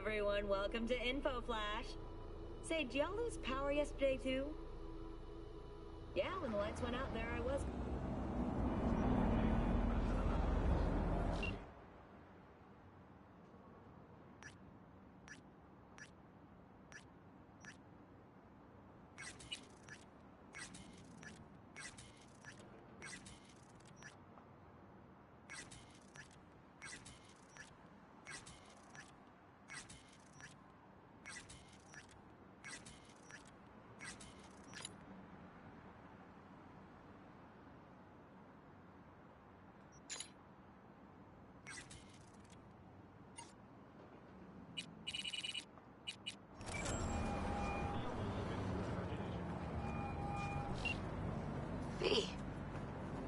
everyone, welcome to Info Flash. Say, did y'all lose power yesterday too? Yeah, when the lights went out, there I was.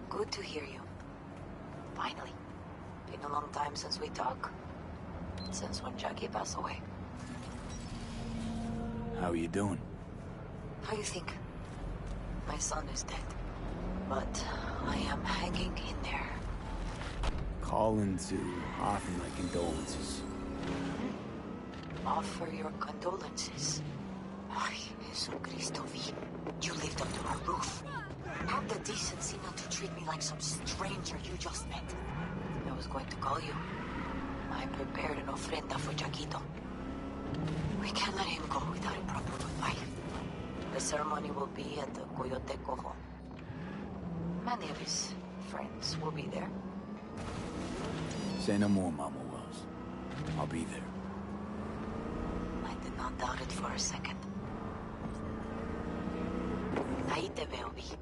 Good to hear you. Finally. Been a long time since we talked. Since when Jackie passed away. How are you doing? How you think? My son is dead. But I am hanging in there. Calling to offer my condolences. Offer your condolences. Ay, Jesucristo V. You lived under my roof. Have the decency not to treat me like some stranger you just met. I was going to call you. I prepared an ofrenda for Jaquito. We can't let him go without a proper goodbye. The ceremony will be at the Coyote Cojo. Many of his friends will be there. Say no more, Mama Wells. I'll be there. I did not doubt it for a second. Ahí te veo, Vi.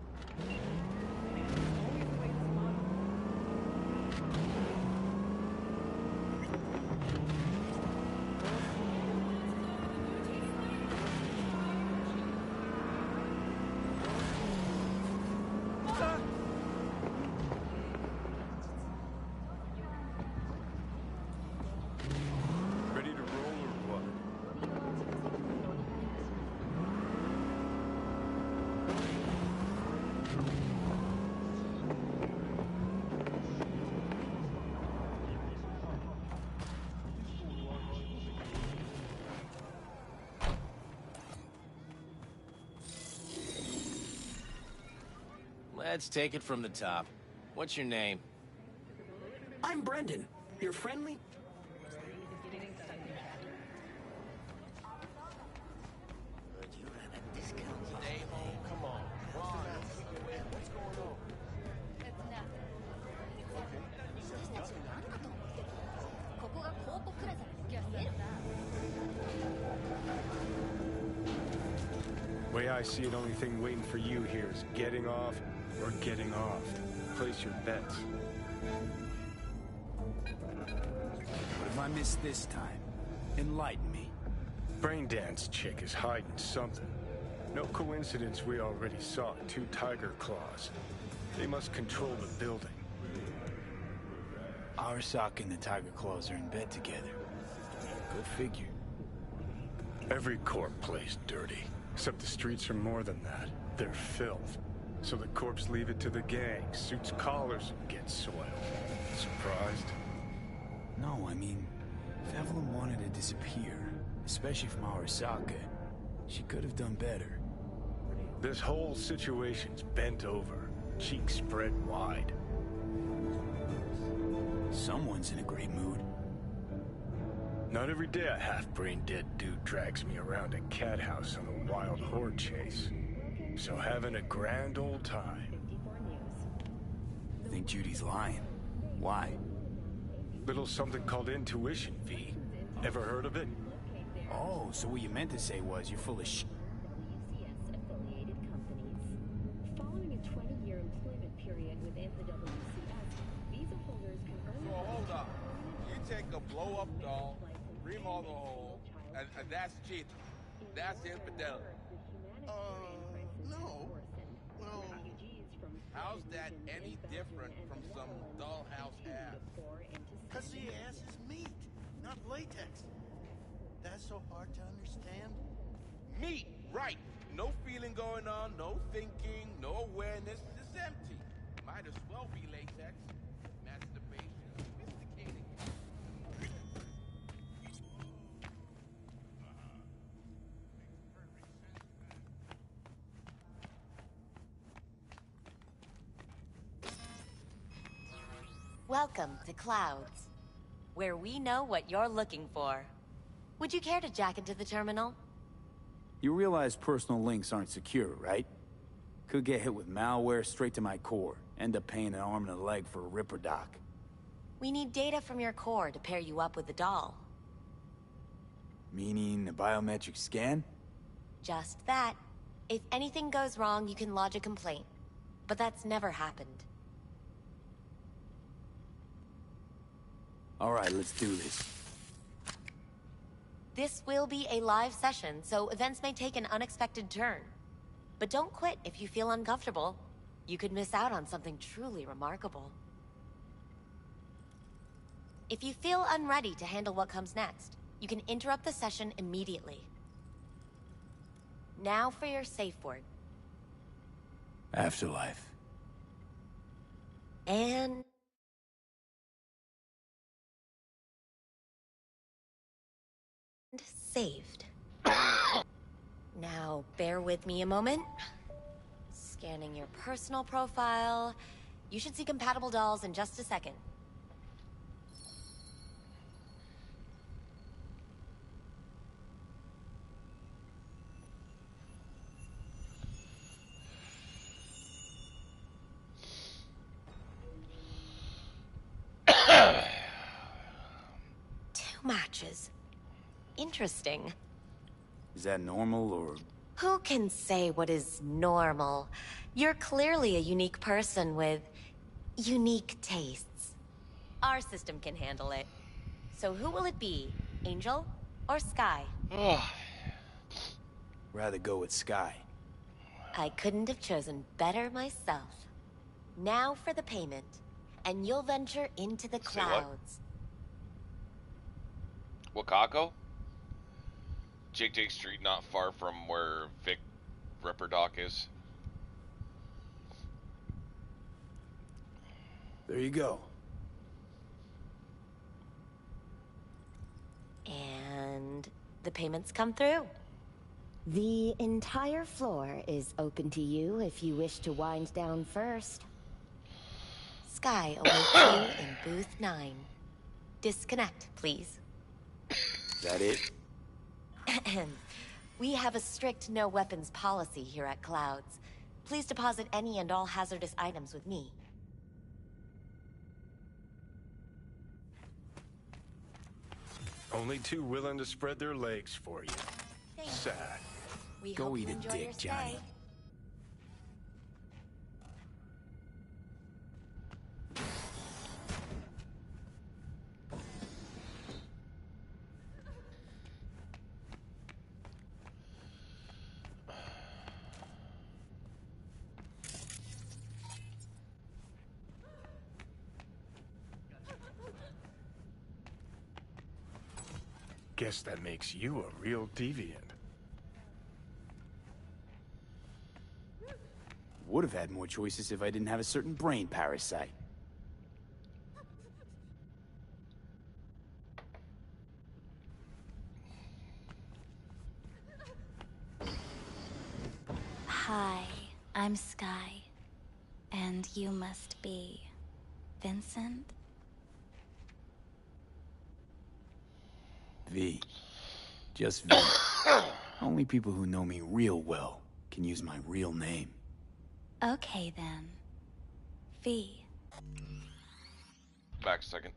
Let's take it from the top. What's your name? I'm Brendan. You're friendly? Stay home, come on. What's going on? Way I see it, only thing waiting for you here is getting off or getting off. Place your bets. What have I missed this time? Enlighten me. Braindance chick is hiding something. No coincidence we already saw 2 tiger claws. They must control the building. Arasaka and the Tiger Claws are in bed together. Good figure. Every corp plays dirty. Except the streets are more than that. They're filth. So the corps leave it to the gang, suits collars, and gets soiled. Surprised? No, I mean, if Evelyn wanted to disappear, especially from Arasaka, she could have done better. This whole situation's bent over, cheeks spread wide. Someone's in a great mood. Not every day a half-brain dead dude drags me around a cat house on a wild horde chase. So having a grand old time. I think Judy's lying. Why? Little something called intuition, V. Ever heard of it? Oh, so what you meant to say was you're full of sh**. Following a 20-year employment period within the WCS, visa holders can earn... So hold up. You take a blow-up doll, remodel the hole, and that's cheating. That's infidelity. No. Well, how's that any different from some dollhouse ass? because the ass is meat, not latex. That's so hard to understand. Meat, right. No feeling going on, no thinking, no awareness. It's empty. Might as well be latex. Masturbation, sophisticated. Welcome to Clouds, where we know what you're looking for. Would you care to jack into the terminal? You realize personal links aren't secure, right? Could get hit with malware straight to my core. End up paying an arm and a leg for a Ripper doc. We need data from your core to pair you up with the doll. Meaning a biometric scan? Just that. If anything goes wrong, you can lodge a complaint. But that's never happened. Alright, let's do this. This will be a live session, so events may take an unexpected turn. But don't quit if you feel uncomfortable. You could miss out on something truly remarkable. If you feel unready to handle what comes next, you can interrupt the session immediately. Now for your safe word. Afterlife. And... saved. Now, bear with me a moment. Scanning your personal profile. You should see compatible dolls in just a second. Two matches. Interesting. Is that normal, or...? Who can say what is normal? You're clearly a unique person with unique tastes. Our system can handle it. So who will it be? Angel or Sky? Rather go with Sky. I couldn't have chosen better myself. Now for the payment, and you'll venture into the clouds. Wakako? Jig Street, not far from where Vic Ripper Doc is. There you go. And the payments come through. The entire floor is open to you if you wish to wind down first. Sky awaits you in booth 9. Disconnect, please. Is that it? We have a strict no weapons policy here at Clouds. Please deposit any and all hazardous items with me. Only two willing to spread their legs for you. Thanks. Sad. We Go hope eat you a enjoy dick, your stay. Johnny. Guess that makes you a real deviant. Would have had more choices if I didn't have a certain brain parasite. Hi, I'm Sky. And you must be... Vincent? V. Just V. Only people who know me real well can use my real name. Okay then. V. Back a second.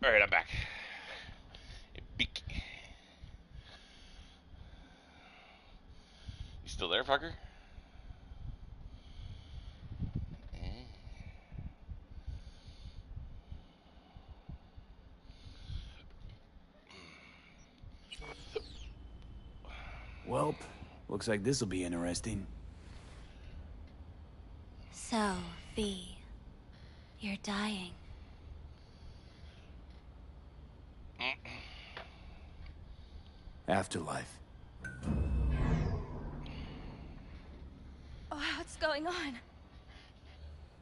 Alright, I'm back. Beak. You still there, fucker? Welp, looks like this'll be interesting. So, V, you're dying. Afterlife. Oh, what's going on?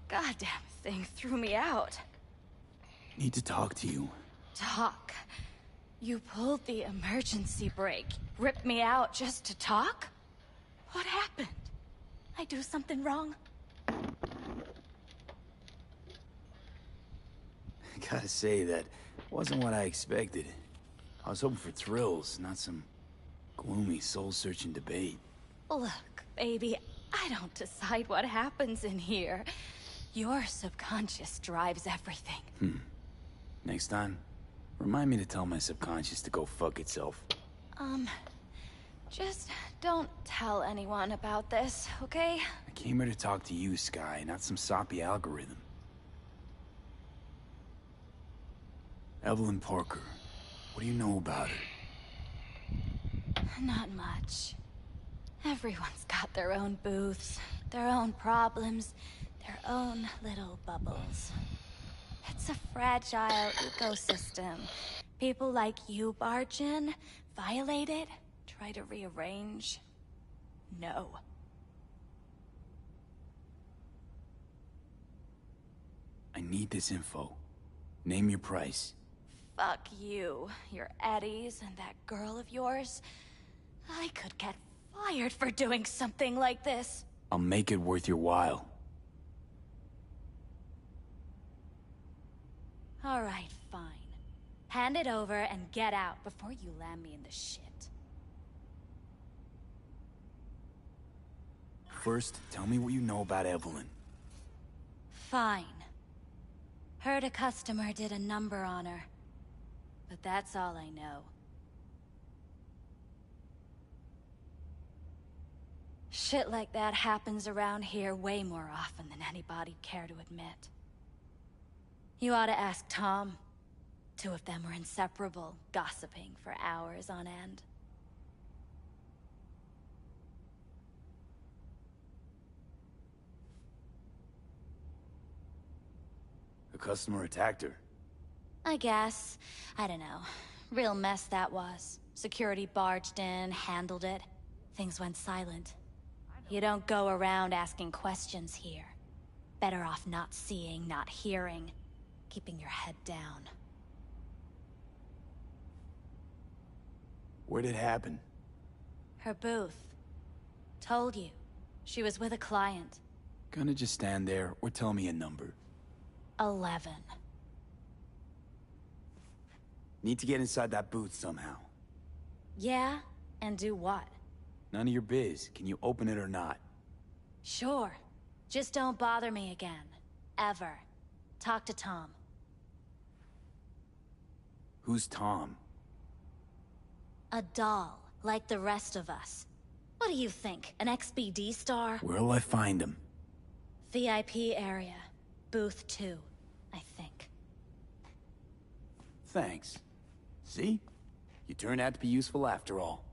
Goddamn thing threw me out. Need to talk to you. Talk? You pulled the emergency brake, ripped me out just to talk? What happened? I do something wrong? Gotta say, that wasn't what I expected. I was hoping for thrills, not some gloomy, soul-searching debate. Look, baby, I don't decide what happens in here. Your subconscious drives everything. Next time, remind me to tell my subconscious to go fuck itself. Just don't tell anyone about this, okay? I came here to talk to you, Sky, not some soppy algorithm. Evelyn Parker, what do you know about her? Not much. Everyone's got their own booths, their own problems, their own little bubbles. It's a fragile ecosystem. People like you barge in, violate it, try to rearrange. No. I need this info. Name your price. Fuck you, your Eddies, and that girl of yours. I could get fired for doing something like this. I'll make it worth your while. All right, fine. Hand it over and get out before you land me in the shit. First, tell me what you know about Evelyn. Fine. Heard a customer did a number on her. But that's all I know. Shit like that happens around here way more often than anybody'd care to admit. You ought to ask Tom. Two of them were inseparable, gossiping for hours on end. A customer attacked her. I guess. I don't know. Real mess that was. Security barged in, handled it. Things went silent. You don't go around asking questions here. Better off not seeing, not hearing. Keeping your head down. Where'd it happen? Her booth. Told you. She was with a client. Gonna just stand there or tell me a number. 11. Need to get inside that booth somehow. Yeah? And do what? None of your biz. Can you open it or not? Sure. Just don't bother me again. Ever. Talk to Tom. Who's Tom? A doll, like the rest of us. What do you think? An XBD star? Where'll I find him? VIP area. Booth 2, I think. Thanks. See? You turned out to be useful after all.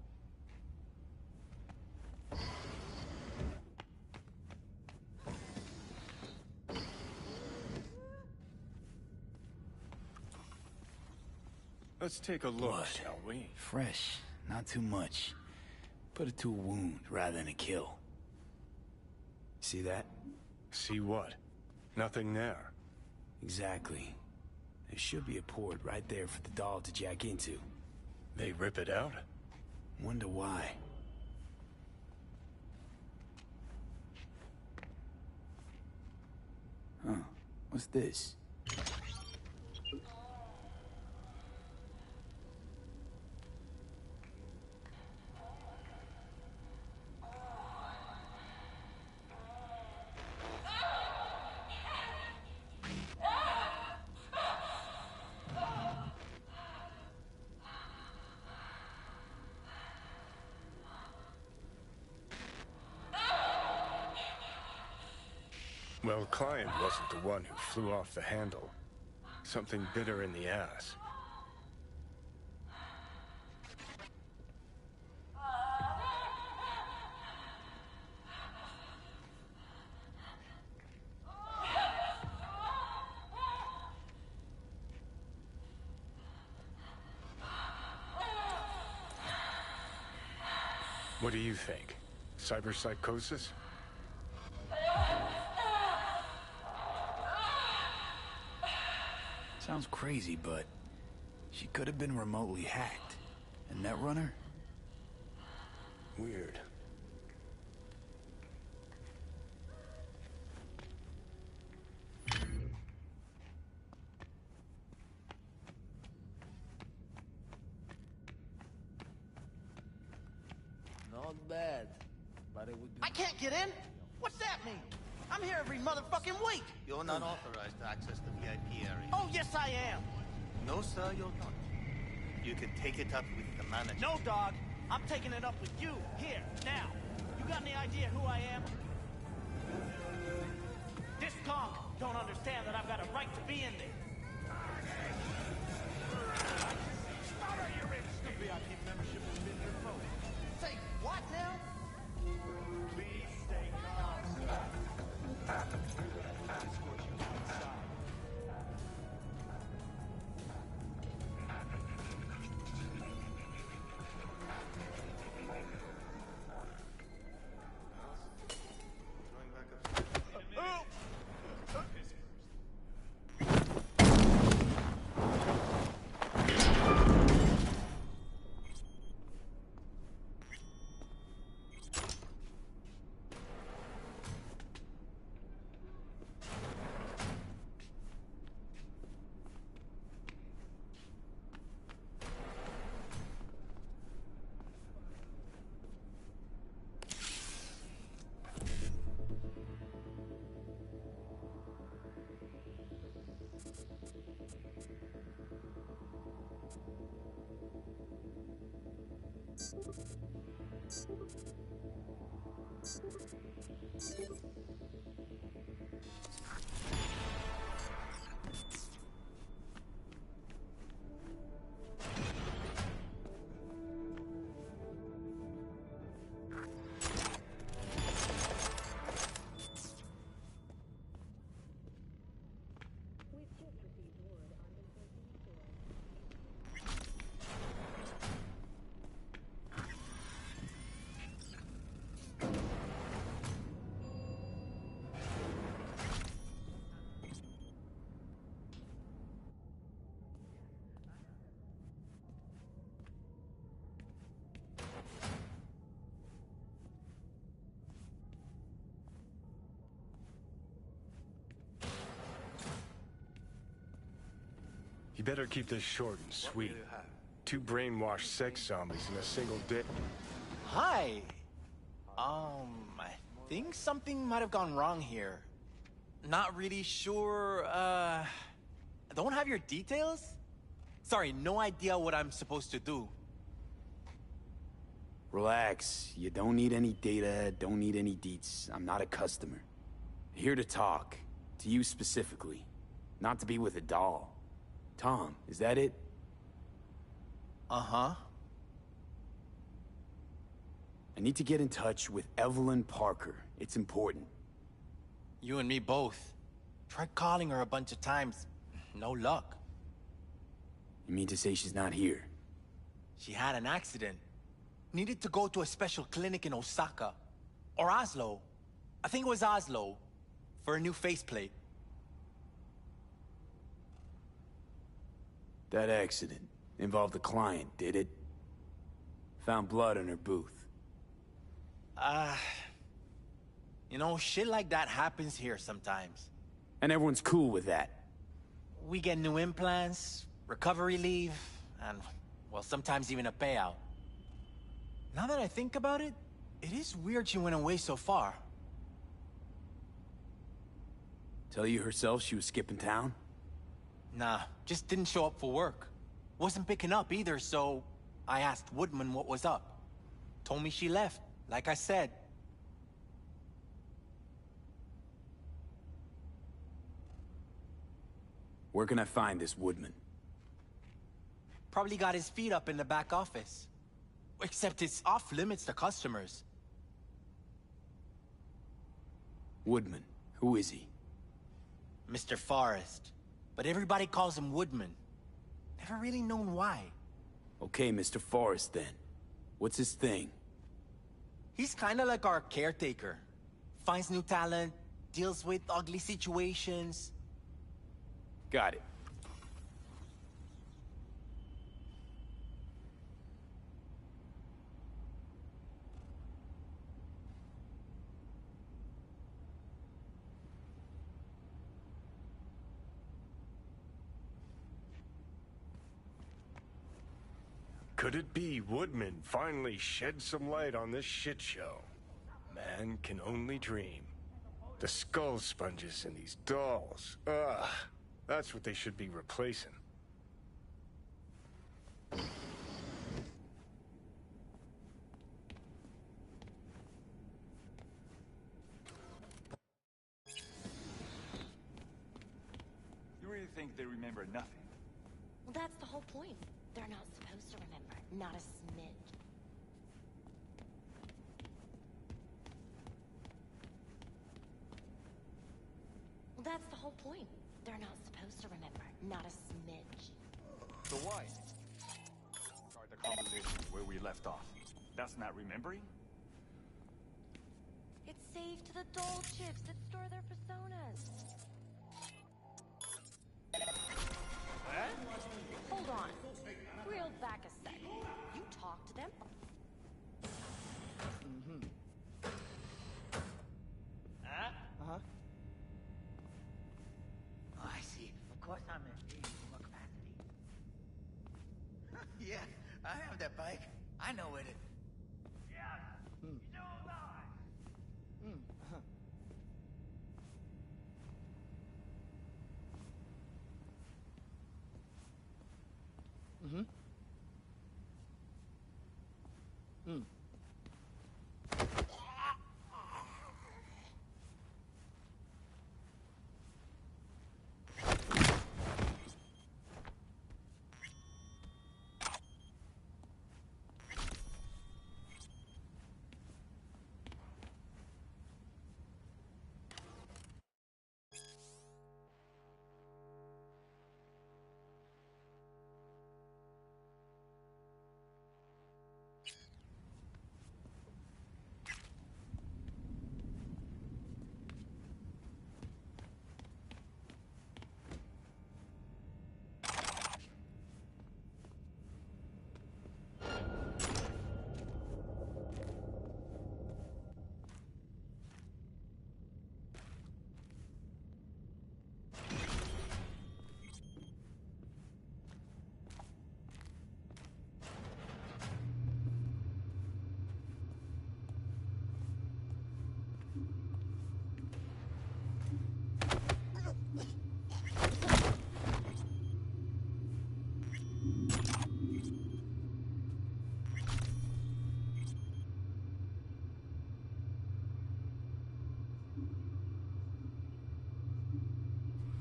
Let's take a look, Blood. shall we? Fresh, not too much. Put it to a wound rather than a kill. See that? See what? Nothing there. Exactly. There should be a port right there for the doll to jack into. They rip it out? Wonder why. Huh. What's this? Well, client wasn't the one who flew off the handle. Something bit her in the ass. What do you think? Cyberpsychosis? Sounds crazy, but she could have been remotely hacked. A netrunner? Weird. Not bad, but it would be... I can't get in? What's that mean? I'm here every motherfucking week. You're not authorized to access the VIP area. Oh, yes, I am. No, sir, you're not. You can take it up with the manager. No, dog. I'm taking it up with you, here, now. You got any idea who I am? This conk don't understand that I've got a right to be in there. The VIP membership has been revoked. Say what now? Please stay calm, sir. Escort you inside. You better keep this short and sweet. 2 brainwashed sex zombies in a single day. Hi. I think something might have gone wrong here. Not really sure, don't have your details? Sorry, no idea what I'm supposed to do. Relax. You don't need any data, don't need any deets. I'm not a customer. Here to talk. To you specifically. Not to be with a doll. Tom, is that it? Uh-huh. I need to get in touch with Evelyn Parker. It's important. You and me both. Tried calling her a bunch of times. No luck. You mean to say she's not here? She had an accident. Needed to go to a special clinic in Osaka. Or Oslo. I think it was Oslo. For a new faceplate. That accident involved a client, did it? Found blood in her booth. You know, shit like that happens here sometimes. And everyone's cool with that. We get new implants, recovery leave, and, well, sometimes even a payout. Now that I think about it, it is weird she went away so far. Tell you herself she was skipping town? Nah, just didn't show up for work. Wasn't picking up either, so I asked Woodman what was up. Told me she left, like I said. Where can I find this Woodman? Probably got his feet up in the back office. Except it's off limits to customers. Woodman. Who is he? Mr. Forrest. But everybody calls him Woodman. Never really known why. Okay, Mr. Forrest then. What's his thing? He's kinda like our caretaker. Finds new talent, deals with ugly situations. Got it. Could it be Woodman finally shed some light on this shit show? Man can only dream. The skull sponges in these dolls. Ugh. That's what they should be replacing. You really think they remember nothing? Well, that's the whole point. They're not supposed to remember. Not a smidge. Well, that's the whole point. They're not supposed to remember. Not a smidge. So why? Start the conversation where we left off. That's not remembering? It's saved to the doll chips that store their personas. Hold on. Reel back a sec. You talk to them? Uh-huh. Oh, I see. Of course I'm in what capacity. Yeah, I have that bike. I know it. Yes! So am I!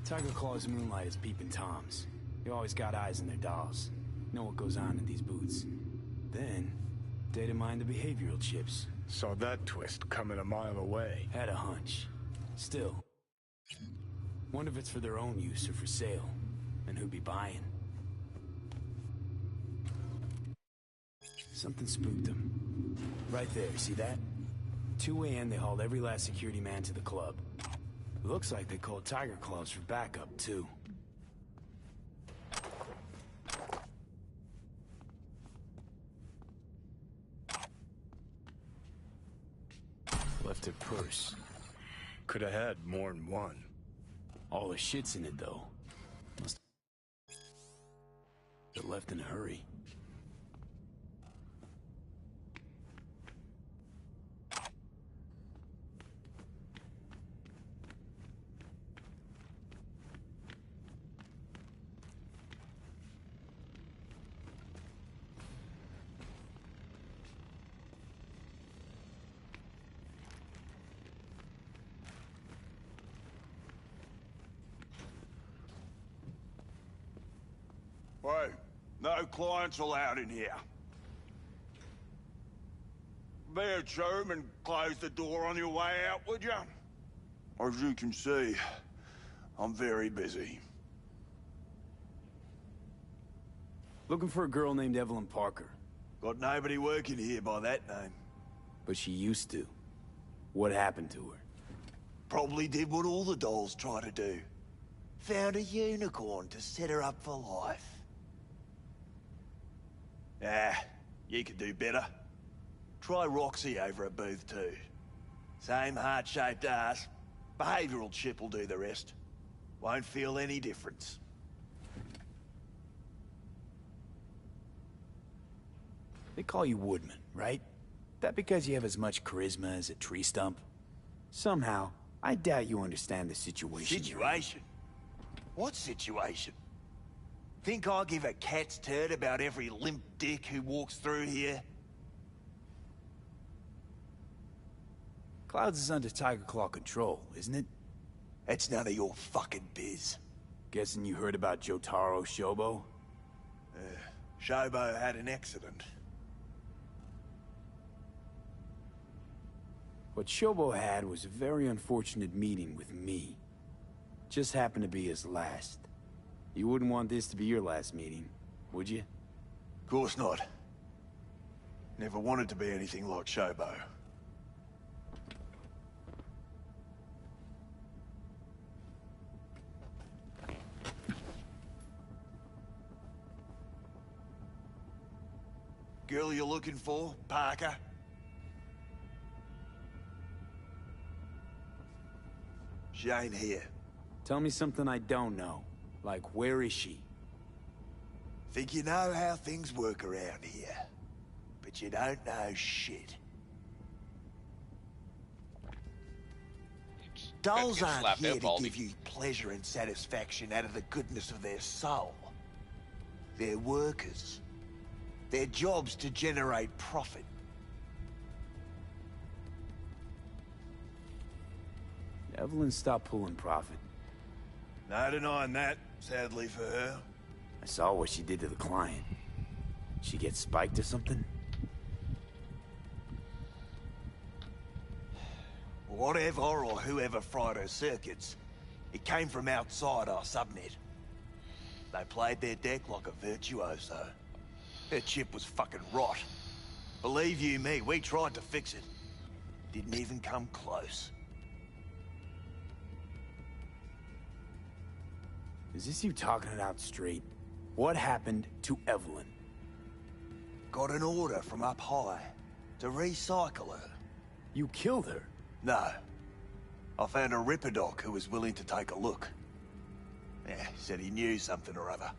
Tiger Claw's moonlight is peeping Toms. They always got eyes in their dolls. Know what goes on in these boots. Then, data mine the behavioral chips. Saw that twist coming a mile away. Had a hunch. Still. Wonder if it's for their own use or for sale. And who'd be buying. Something spooked them. Right there, see that? 2 a.m. they hauled every last security man to the club. Looks like they called Tiger Claws for backup, too. Left her purse. Could have had more than one. All the shit's in it, though. Must have left in a hurry. Hey, no clients allowed in here. Be a chum and close the door on your way out, would you? As you can see, I'm very busy. Looking for a girl named Evelyn Parker. Got nobody working here by that name. But she used to. What happened to her? Probably did what all the dolls try to do. Found a unicorn to set her up for life. Ah, you could do better. Try Roxy over at Booth too. Same heart-shaped ass. Behavioral chip will do the rest. Won't feel any difference. They call you Woodman, right? That because you have as much charisma as a tree stump? Somehow, I doubt you understand the situation. Situation? What situation? Think I give a cat's turd about every limp dick who walks through here? Clouds is under Tiger Claw control, isn't it? It's none of your fucking biz. Guessing you heard about Jotaro Shobo? Shobo had an accident. What Shobo had was a very unfortunate meeting with me. Just happened to be his last. You wouldn't want this to be your last meeting, would you? Of course not. Never wanted to be anything like Shobo. Girl you're looking for, Parker? She ain't here. Tell me something I don't know. Like, where is she? Think you know how things work around here. But you don't know shit. Dolls aren't here to give you pleasure and satisfaction out of the goodness of their soul. They're workers. Their job's to generate profit. Evelyn stopped pulling profit. No denying that, sadly for her. I saw what she did to the client. She get spiked or something? Whatever or whoever fried her circuits, it came from outside our subnet. They played their deck like a virtuoso. Her chip was fucking rot. Believe you me, we tried to fix it. Didn't even come close. Is this you talking it out straight? What happened to Evelyn? Got an order from up high to recycle her. You killed her? No. I found a Ripper doc who was willing to take a look. Yeah, said he knew something or other.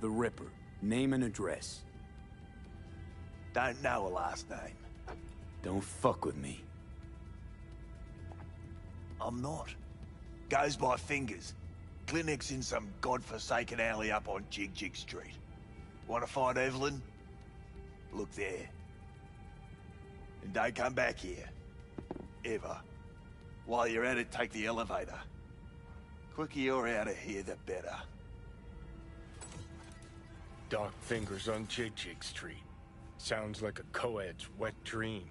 The Ripper. Name and address. Don't know a last name. Don't fuck with me. I'm not. Goes by fingers. Clinic's in some godforsaken alley up on Jig Street. Want to find Evelyn? Look there. And don't come back here. Ever. While you're at it, take the elevator. Quicker you're out of here, the better. Dark fingers on Jig Street. Sounds like a co-ed's wet dream.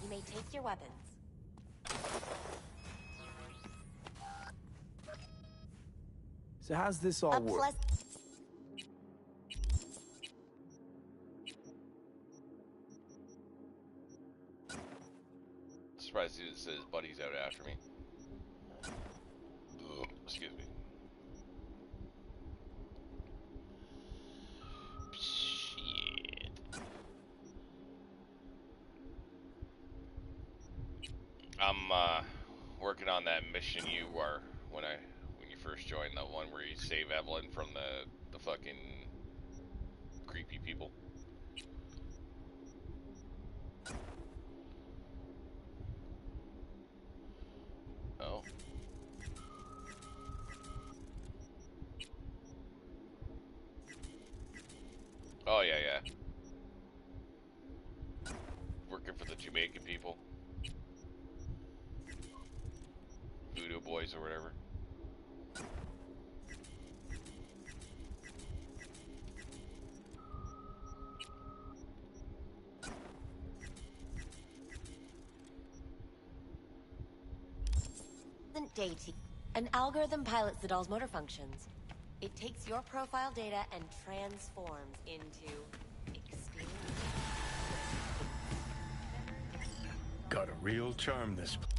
You may take your weapons. So how's this all work? Surprised he says buddy's out after me. Ugh, excuse me. Shit. I'm working on that mission you were when you first joined, the one where you save Evelyn from the fucking creepy people. Oh, yeah, yeah. Working for the Jamaican people. Voodoo Boys or whatever. DayZ. An algorithm pilots the doll's motor functions. It takes your profile data and transforms into experience. Got a real charm, this place.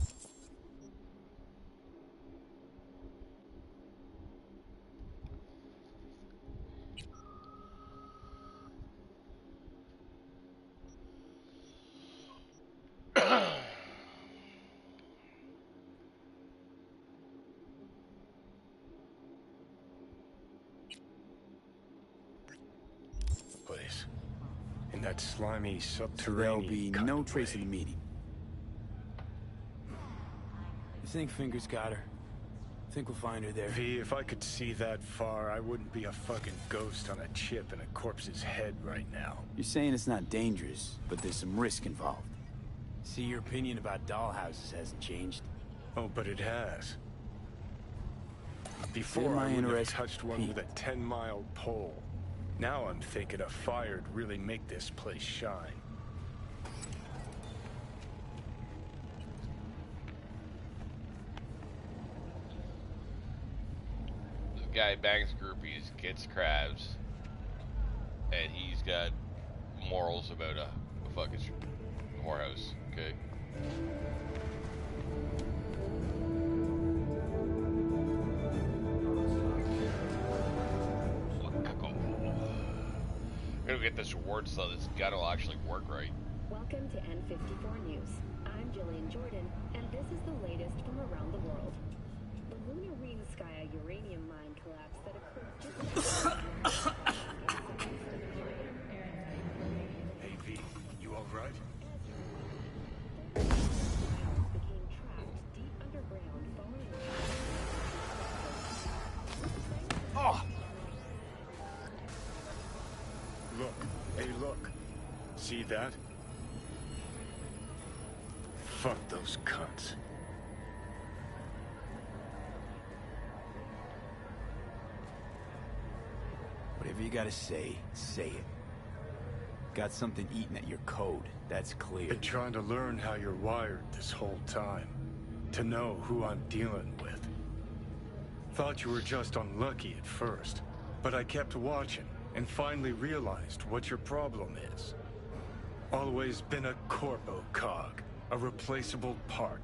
In that slimy subterranean... There'll be no trace of the meeting. You think Fingers got her? Think we'll find her there? V, if I could see that far, I wouldn't be a fucking ghost on a chip in a corpse's head right now. You're saying it's not dangerous, but there's some risk involved. See, your opinion about dollhouses hasn't changed. Oh, but it has. Before, I wouldn't have touched one with a 10-mile pole. Now I'm thinking a fire'd really make this place shine. The guy bangs groupies, gets crabs, and he's got morals about a fucking whorehouse, okay? I'm gonna get this reward so this gun will actually work right. Welcome to N54 News. I'm Jillian Jordan, and this is the latest from around the world. The Lunar Ring Sky uranium mine collapse that occurred just Hey V, you alright? became trapped deep underground following Oh! Look, hey look. See that? Fuck those cunts. Whatever you gotta say, say it. Got something eating at your code, that's clear. Been trying to learn how you're wired this whole time. To know who I'm dealing with. Thought you were just unlucky at first, but I kept watching and finally realized what your problem is. Always been a corpo cog, a replaceable part.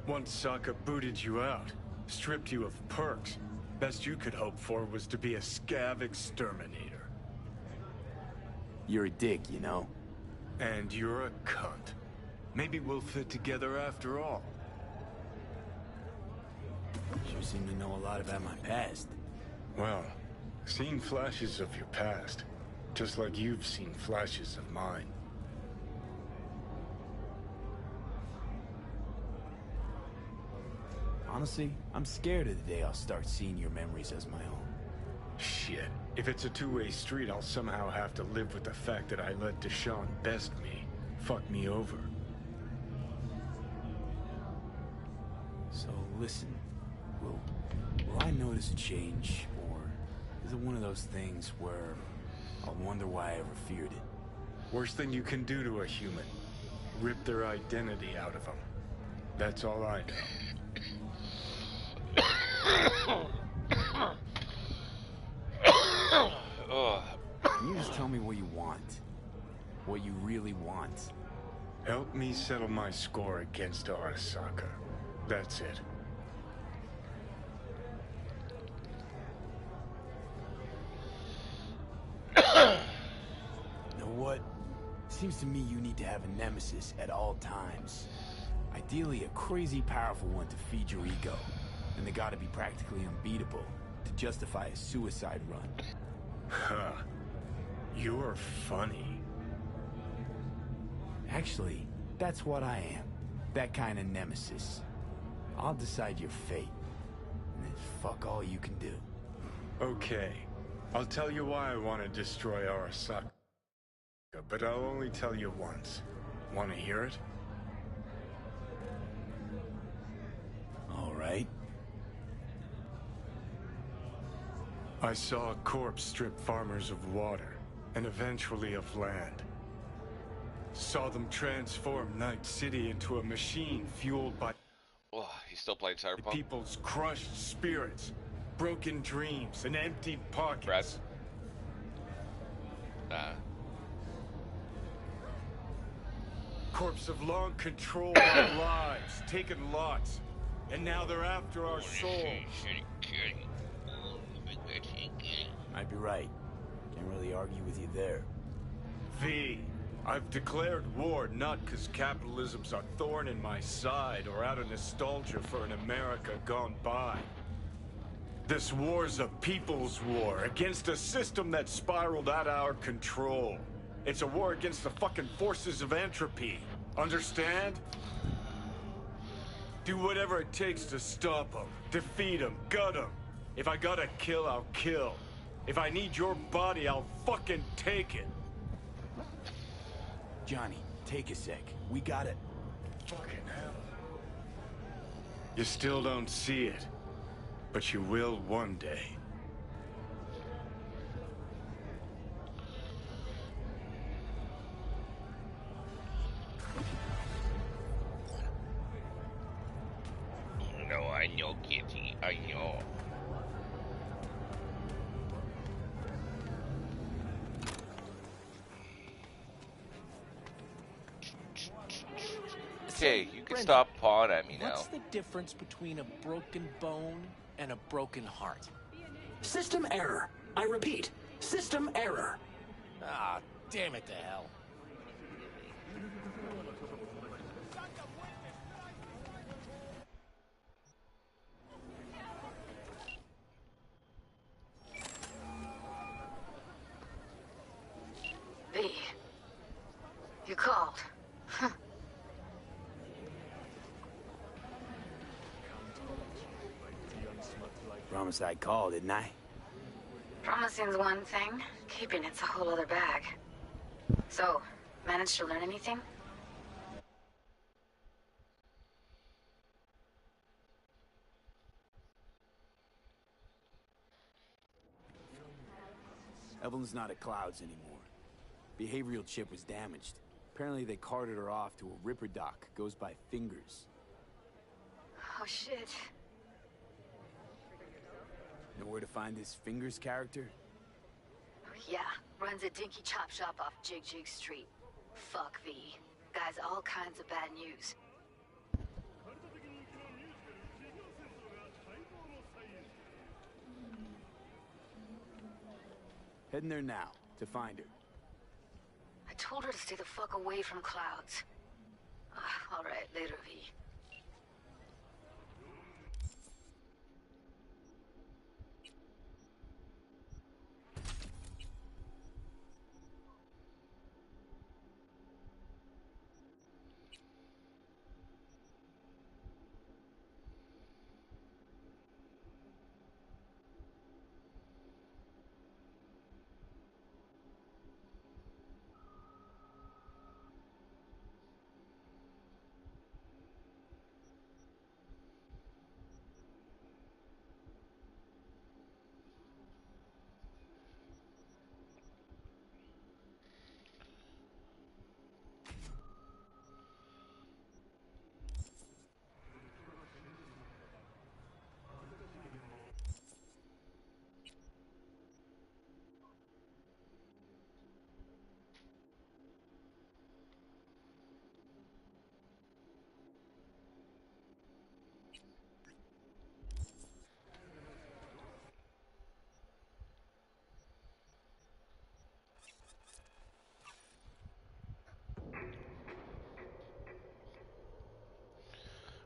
Once Sokka booted you out, stripped you of perks, best you could hope for was to be a scav exterminator. You're a dick, you know? And you're a cunt. Maybe we'll fit together after all. Sure seem to know a lot about my past. Well, seen flashes of your past, just like you've seen flashes of mine. Honestly, I'm scared of the day I'll start seeing your memories as my own. Shit. If it's a two-way street, I'll somehow have to live with the fact that I let Deshaun best me, fuck me over. So listen, will I notice a change, or is it one of those things where I'll wonder why I ever feared it? Worst thing you can do to a human. Rip their identity out of them. That's all I know. Can you just tell me what you want? What you really want? Help me settle my score against Arasaka. That's it. You know what? Seems to me you need to have a nemesis at all times. Ideally, a crazy powerful one to feed your ego. And they gotta be practically unbeatable to justify a suicide run. Huh. You're funny. Actually, that's what I am. That kind of nemesis. I'll decide your fate. And then fuck all you can do. Okay. I'll tell you why I want to destroy Arasaka, but I'll only tell you once. Want to hear it? All right. I saw a corpse strip farmers of water, and eventually of land. Saw them transform Night City into a machine fueled by... Oh, he's still playing Cyberpunk? People's crushed spirits, broken dreams, and emptied pockets. Corps have long controlled our lives, taken lots, and now they're after our souls. Might be right. Can't really argue with you there. V, I've declared war not because capitalism's a thorn in my side or out of nostalgia for an America gone by. This war's a people's war against a system that spiraled out of our control. It's a war against the fucking forces of entropy. Understand? Do whatever it takes to stop them, defeat them, gut them. If I gotta kill, I'll kill. If I need your body, I'll fucking take it. Johnny, take a sec. We got it. Fucking hell. You still don't see it, but you will one day. No, I know, Kitty. I know. Okay, you can stop pawing at me now. What's the difference between a broken bone and a broken heart? System error. I repeat, system error. Ah, damn it to hell. V, you called. Huh. Promised I'd call, didn't I? Promising's one thing, keeping it's a whole other bag. So, managed to learn anything? Evelyn's not at Clouds anymore. Behavioral chip was damaged. Apparently they carted her off to a Ripper dock. Goes by Fingers. Oh shit. Know where to find this Fingers character? Yeah, runs a dinky chop shop off Jig Jig Street. Fuck V. Guy's all kinds of bad news. Heading there now, to find her. I told her to stay the fuck away from Clouds. Alright, later, V.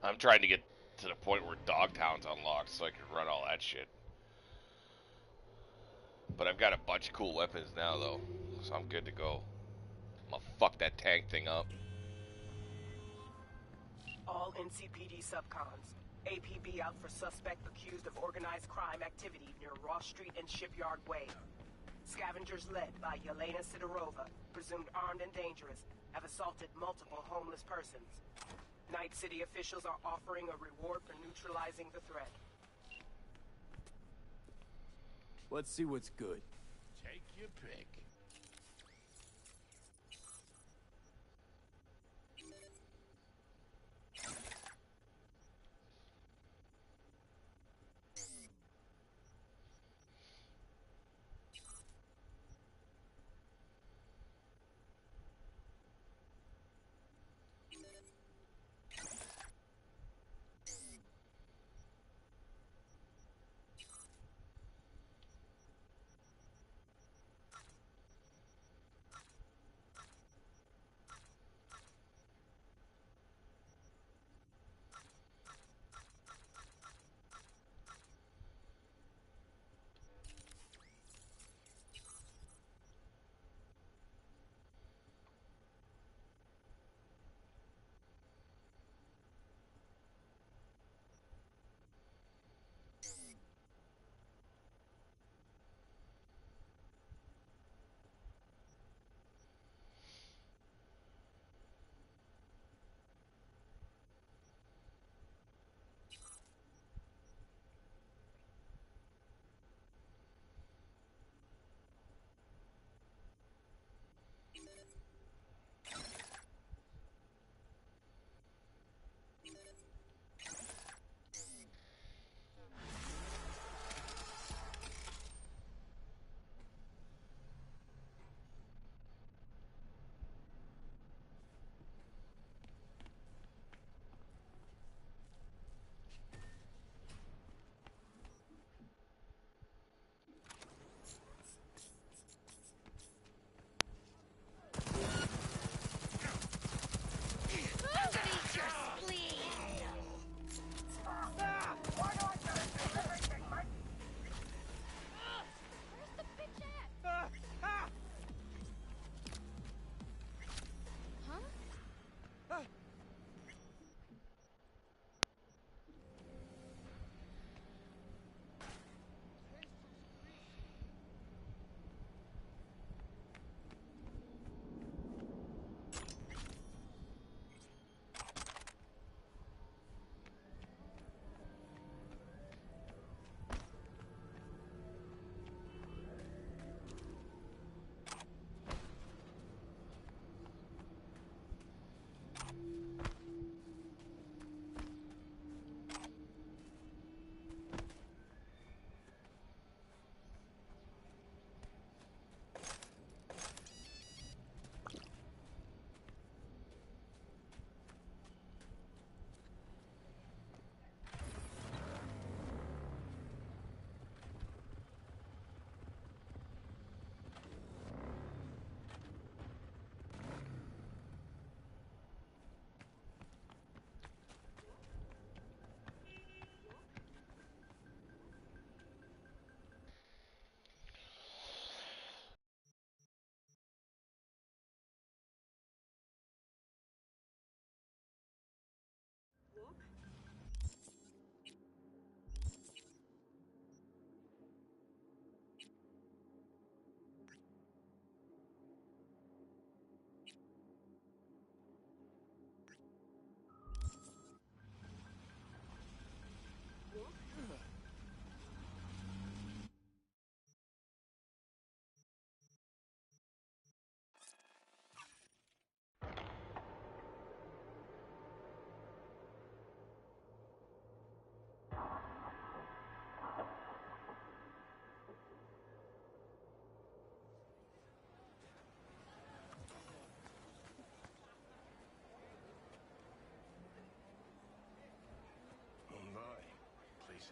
I'm trying to get to the point where Dogtown's unlocked so I can run all that shit. But I've got a bunch of cool weapons now, though, so I'm good to go. I'm gonna fuck that tank thing up. All NCPD subcons. APB out for suspect accused of organized crime activity near Ross Street and Shipyard Way. Scavengers led by Yelena Sidorova, presumed armed and dangerous, have assaulted multiple homeless persons. Night City officials are offering a reward for neutralizing the threat. Let's see what's good. Take your pick.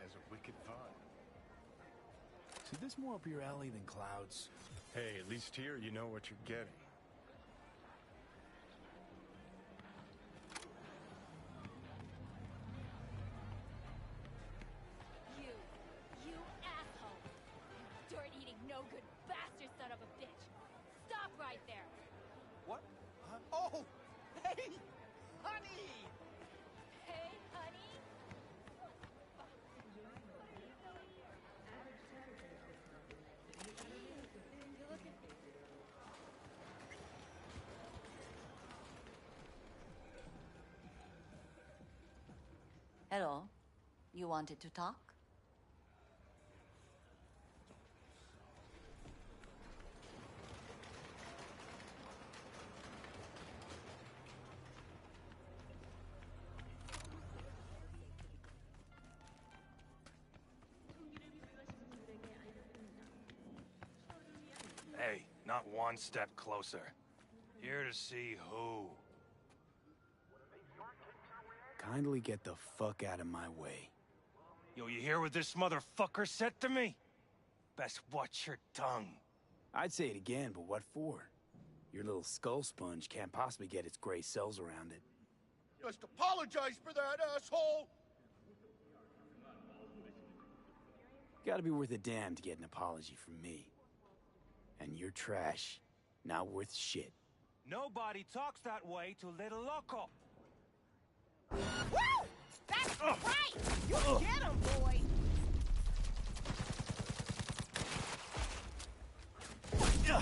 Has a wicked vibe. So this more up your alley than Cloud's? Hey, at least here you know what you're getting. You asshole! You dirt-eating, no-good bastard son of a bitch! Stop right there! What? Huh? Oh! Hey! Honey! Hey, honey? You wanted to talk? Hey, not one step closer. Here to see who? Kindly get the fuck out of my way. Yo, you hear what this motherfucker said to me? Best watch your tongue. I'd say it again, but what for? Your little skull sponge can't possibly get its gray cells around it. Just apologize for that, asshole! Gotta be worth a damn to get an apology from me. And you're trash. Not worth shit. Nobody talks that way to Little Loco. Woo! That's right! You get him, boy! No.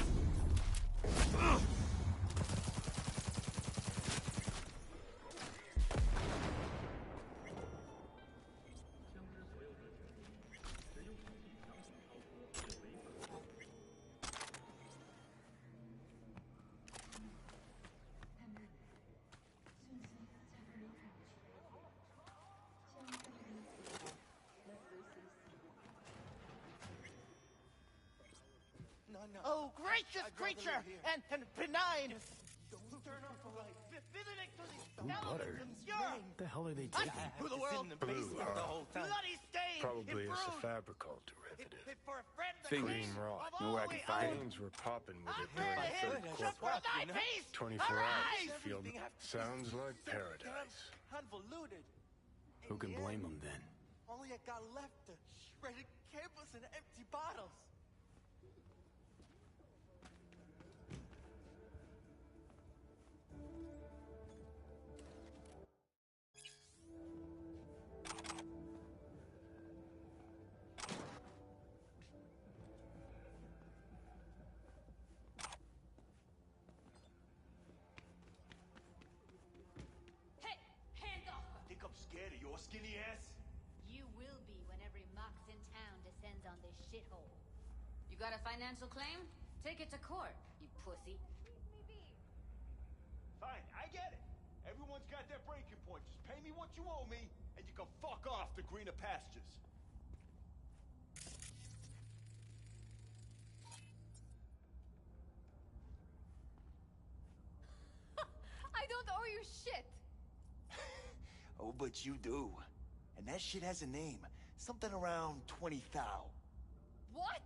Oh, gracious creature! And benign! Don't turn off the light. Blue butter? What the hell are they taking? Who the world? Blue, huh? Bloody stain! Probably a Improved. Cyberpunk derivative. For a friend of the Fingers. queen Green rot. Know where I can find it? Things were popping with it Fair during to the him, third just for corporate. thy peace! 24 Arise! hours field. Sounds like paradise. Convoluted. Who can blame them then? Only I got left are shredded cables and empty bottles. Hey, hands off! Think I'm scared of your skinny ass? You will be when every mox in town descends on this shithole. You got a financial claim? Take it to court, you pussy. Fine, I get it. Everyone's got their breaking point. Just pay me what you owe me, and you can fuck off to greener pastures. I don't owe you shit! Oh, but you do. And that shit has a name. Something around 20 thou. What?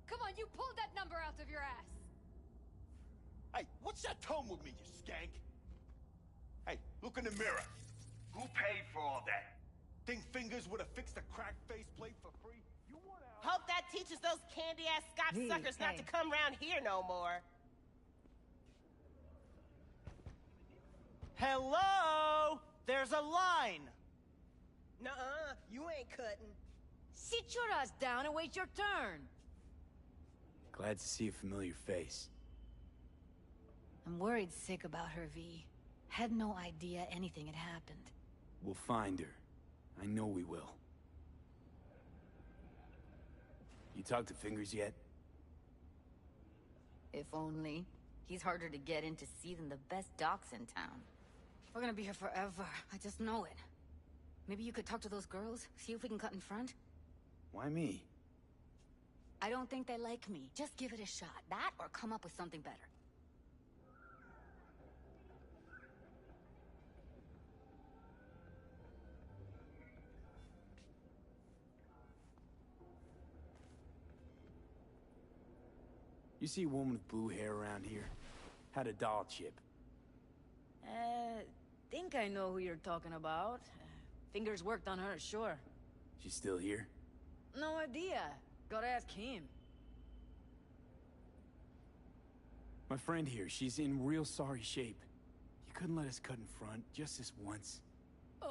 Come on, you pulled that number out of your ass! Hey, what's that tone with me, you skank? Hey, look in the mirror. Who paid for all that? Think Fingers would have fixed a cracked faceplate for free? You want out? Hope that teaches those candy-ass Scotch suckers not to come round here no more. Hello! There's a line! Nuh-uh, you ain't cutting. Sit your ass down and wait your turn. Glad to see a familiar face. I'm worried sick about her, V. Had no idea anything had happened. We'll find her. I know we will. You talked to Fingers yet? If only. He's harder to get in to see than the best docs in town. We're gonna be here forever. I just know it. Maybe you could talk to those girls, see if we can cut in front? Why me? I don't think they like me. Just give it a shot. That or come up with something better. You see a woman with blue hair around here? Had a doll chip. Think I know who you're talking about. Fingers worked on her, sure. She's still here? No idea. Gotta ask him. My friend here, she's in real sorry shape. You couldn't let us cut in front, just this once. Of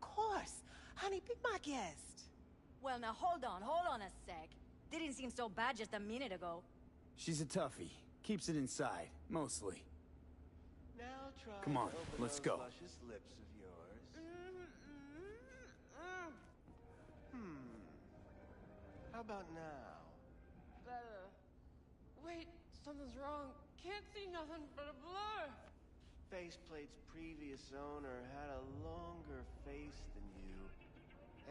course. Honey, be my guest. Well, now hold on a sec. Didn't seem so bad just a minute ago. She's a toughie. Keeps it inside, mostly. Now try Come on, to open let's those go. luscious lips of yours. How about now? Better. Wait, something's wrong. Can't see nothing but a blur. Faceplate's previous owner had a longer face than you.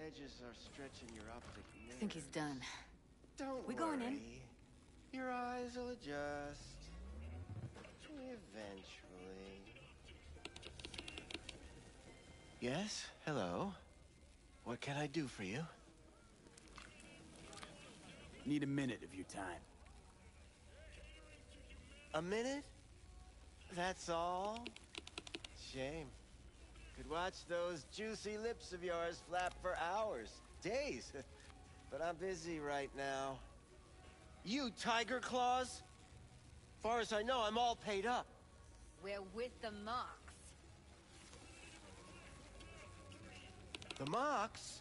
Edges are stretching your optic nerves. I think he's done. Don't We worry. going in? Your eyes will adjust. Eventually. Yes? Hello? What can I do for you? Need a minute of your time. A minute? That's all? Shame. Could watch those juicy lips of yours flap for hours, days. But I'm busy right now. You Tiger Claws? Far as I know, I'm all paid up. We're with the Mox. The Mox?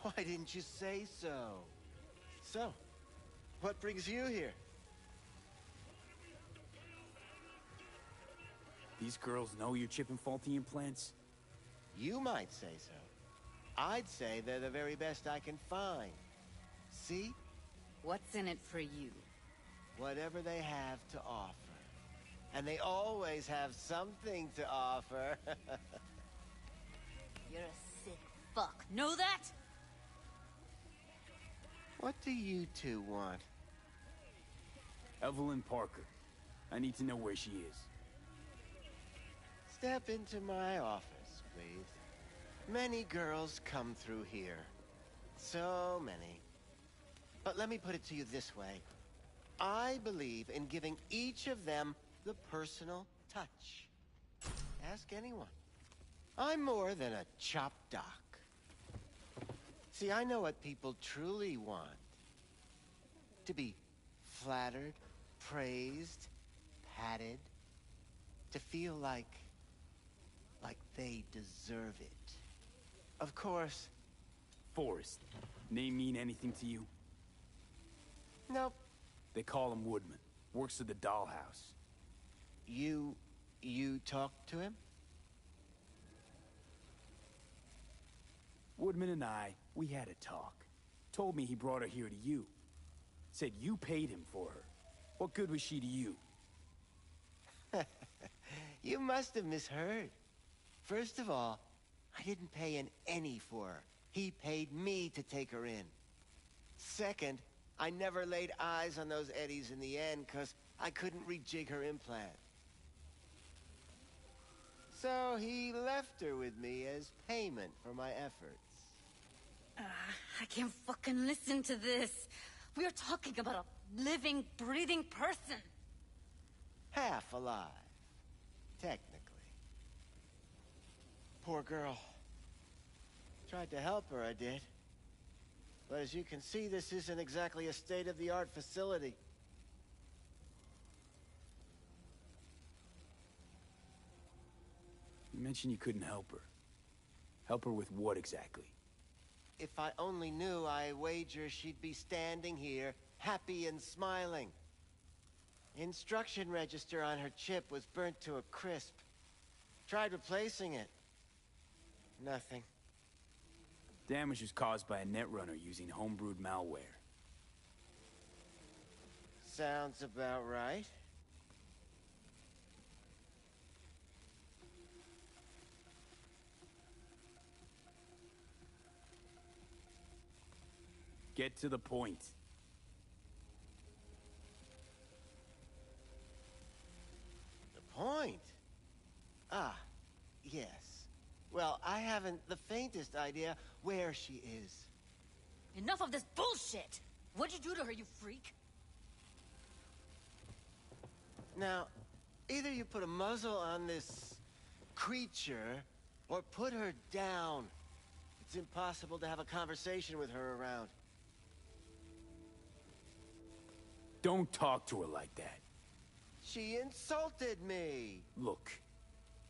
Why didn't you say so? So, what brings you here? These girls know you're chipping faulty implants? You might say so. I'd say they're the very best I can find. See? What's in it for you? Whatever they have to offer. And they always have something to offer. You're a sick fuck. Know that? What do you two want? Evelyn Parker. I need to know where she is. Step into my office, please. Many girls come through here. So many. But let me put it to you this way. I believe in giving each of them the personal touch. Ask anyone. I'm more than a chop doc. See, I know what people truly want. To be flattered, praised, patted. To feel like they deserve it. Of course. Forrest. Name mean anything to you? Nope. They call him Woodman. Works at the dollhouse. You talked to him? Woodman and we had a talk. Told me he brought her here to you. Said you paid him for her. What good was she to you? You must have misheard. First of all, I didn't pay an penny for her. He paid me to take her in. Second, I never laid eyes on those eddies in the end because I couldn't rejig her implant. So he left her with me as payment for my efforts. I can't fucking listen to this. We're talking about a living, breathing person. Half alive. Technically. Poor girl. Tried to help her, I did. But as you can see, this isn't exactly a state-of-the-art facility. You mentioned you couldn't help her. Help her with what exactly? If I only knew, I wager she'd be standing here, happy and smiling. Instruction register on her chip was burnt to a crisp. Tried replacing it. Nothing. Damage was caused by a netrunner using homebrewed malware. Sounds about right. Get to the point. The point? Ah, yes. Well, I haven't the faintest idea where she is. Enough of this bullshit! What'd you do to her, you freak? Now, either you put a muzzle on this creature, or put her down. It's impossible to have a conversation with her around. Don't talk to her like that. She insulted me! Look,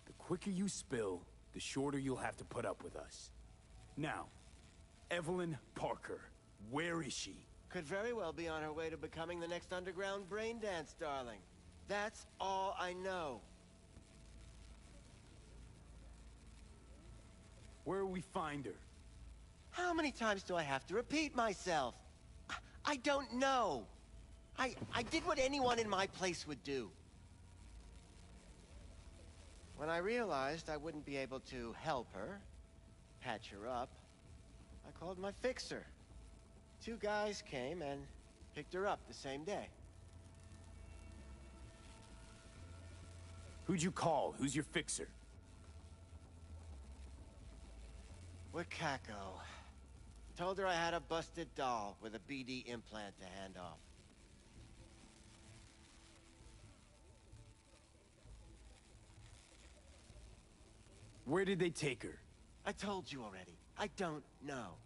the quicker you spill, the shorter you'll have to put up with us. Now, Evelyn Parker, where is she? Could very well be on her way to becoming the next underground brain dance darling. That's all I know. Where will we find her? How many times do I have to repeat myself? I don't know. I did what anyone in my place would do. When I realized I wouldn't be able to help her, patch her up, I called my fixer. 2 guys came and picked her up the same day. Who'd you call? Who's your fixer? Wakako. Told her I had a busted doll with a BD implant to hand off. Where did they take her? I told you already. I don't know.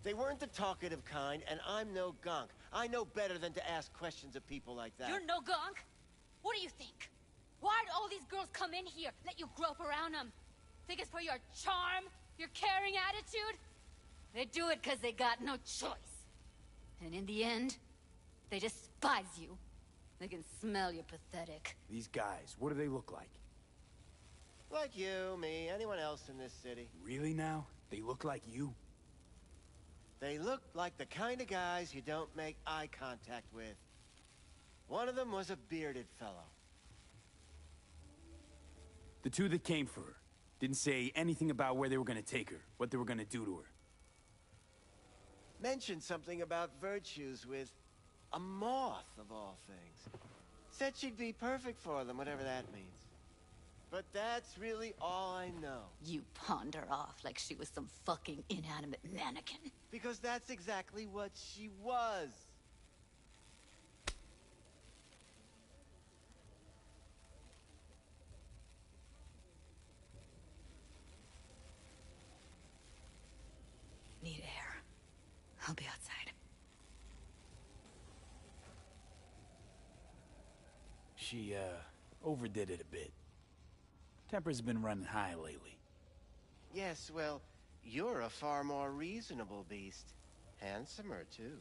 They weren't the talkative kind, and I'm no gunk. I know better than to ask questions of people like that. You're no gunk? What do you think? Why'd all these girls come in here, let you grope around them? Think it's for your charm? Your caring attitude? They do it because they got no choice. And in the end, they despise you. They can smell you're pathetic. These guys, what do they look like? Like you, me, anyone else in this city. Really now? They look like you? They look like the kind of guys you don't make eye contact with. One of them was a bearded fellow. The 2 that came for her didn't say anything about where they were gonna take her, what they were gonna do to her. Mentioned something about virtues with a moth, of all things. Said she'd be perfect for them, whatever that means. But that's really all I know. You pawned her off like she was some fucking inanimate mannequin. Because that's exactly what she was. Need air. I'll be outside. She, overdid it a bit. Temper's been running high lately. Yes, well, you're a far more reasonable beast. Handsomer, too.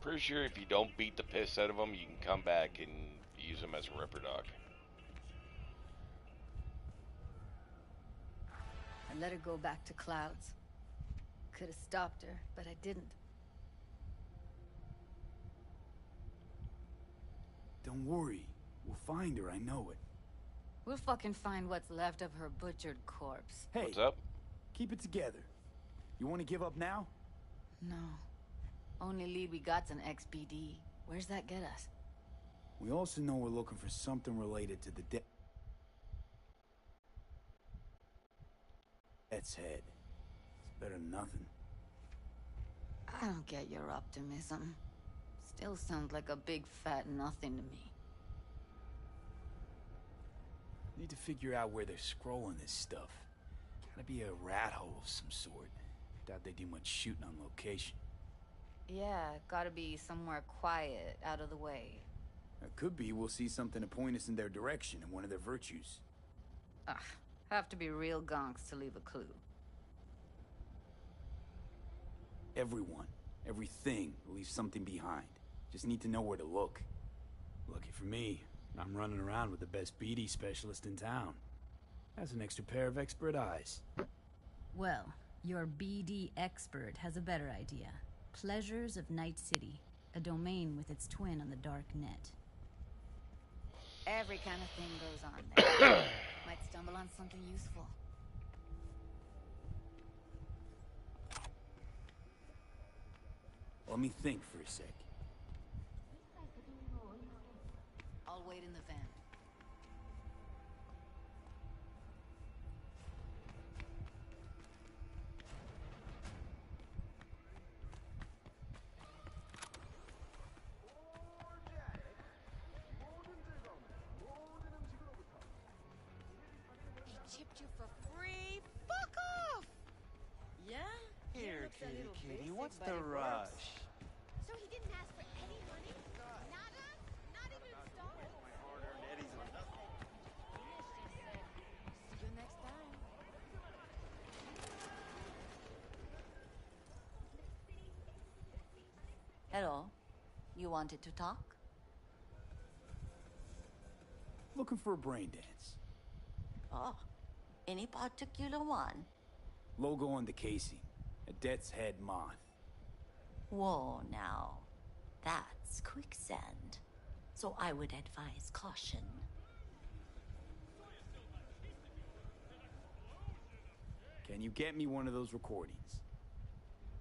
Pretty sure if you don't beat the piss out of them, you can come back and use them as a ripper dog. I let her go back to Clouds. Could have stopped her, but I didn't. Don't worry. We'll find her, I know it. We'll fucking find what's left of her butchered corpse. Hey, what's up? Keep it together. You want to give up now? No. Only lead we got's an XBD. Where's that get us? We also know we're looking for something related to the Death's Head. It's better than nothing. I don't get your optimism. Still sounds like a big fat nothing to me. Need to figure out where they're scrolling this stuff. Gotta be a rat hole of some sort. Doubt they do much shooting on location. Yeah, gotta be somewhere quiet, out of the way. It could be we'll see something to point us in their direction and one of their virtues. Ugh, have to be real gonks to leave a clue. Everyone, everything leaves something behind. Just need to know where to look. Lucky for me, I'm running around with the best BD specialist in town. That's an extra pair of expert eyes. Well, your BD expert has a better idea. Pleasures of Night City, a domain with its twin on the dark net. Every kind of thing goes on there. Might stumble on something useful. Let me think for a sec. I'll wait in the van. He chipped you for free? Fuck off! Yeah? Here, Looks a little kitty, basic, what's but the it works. rush? So he didn't ask for any money? Nada? Not even a stone? My hard-earned eddies are nothing. See you next time. Hello. You wanted to talk? Looking for a brain dance. Oh, any particular one? Logo on the casing. A Death's Head moth. Whoa, now. That's quicksand. So I would advise caution. Can you get me one of those recordings?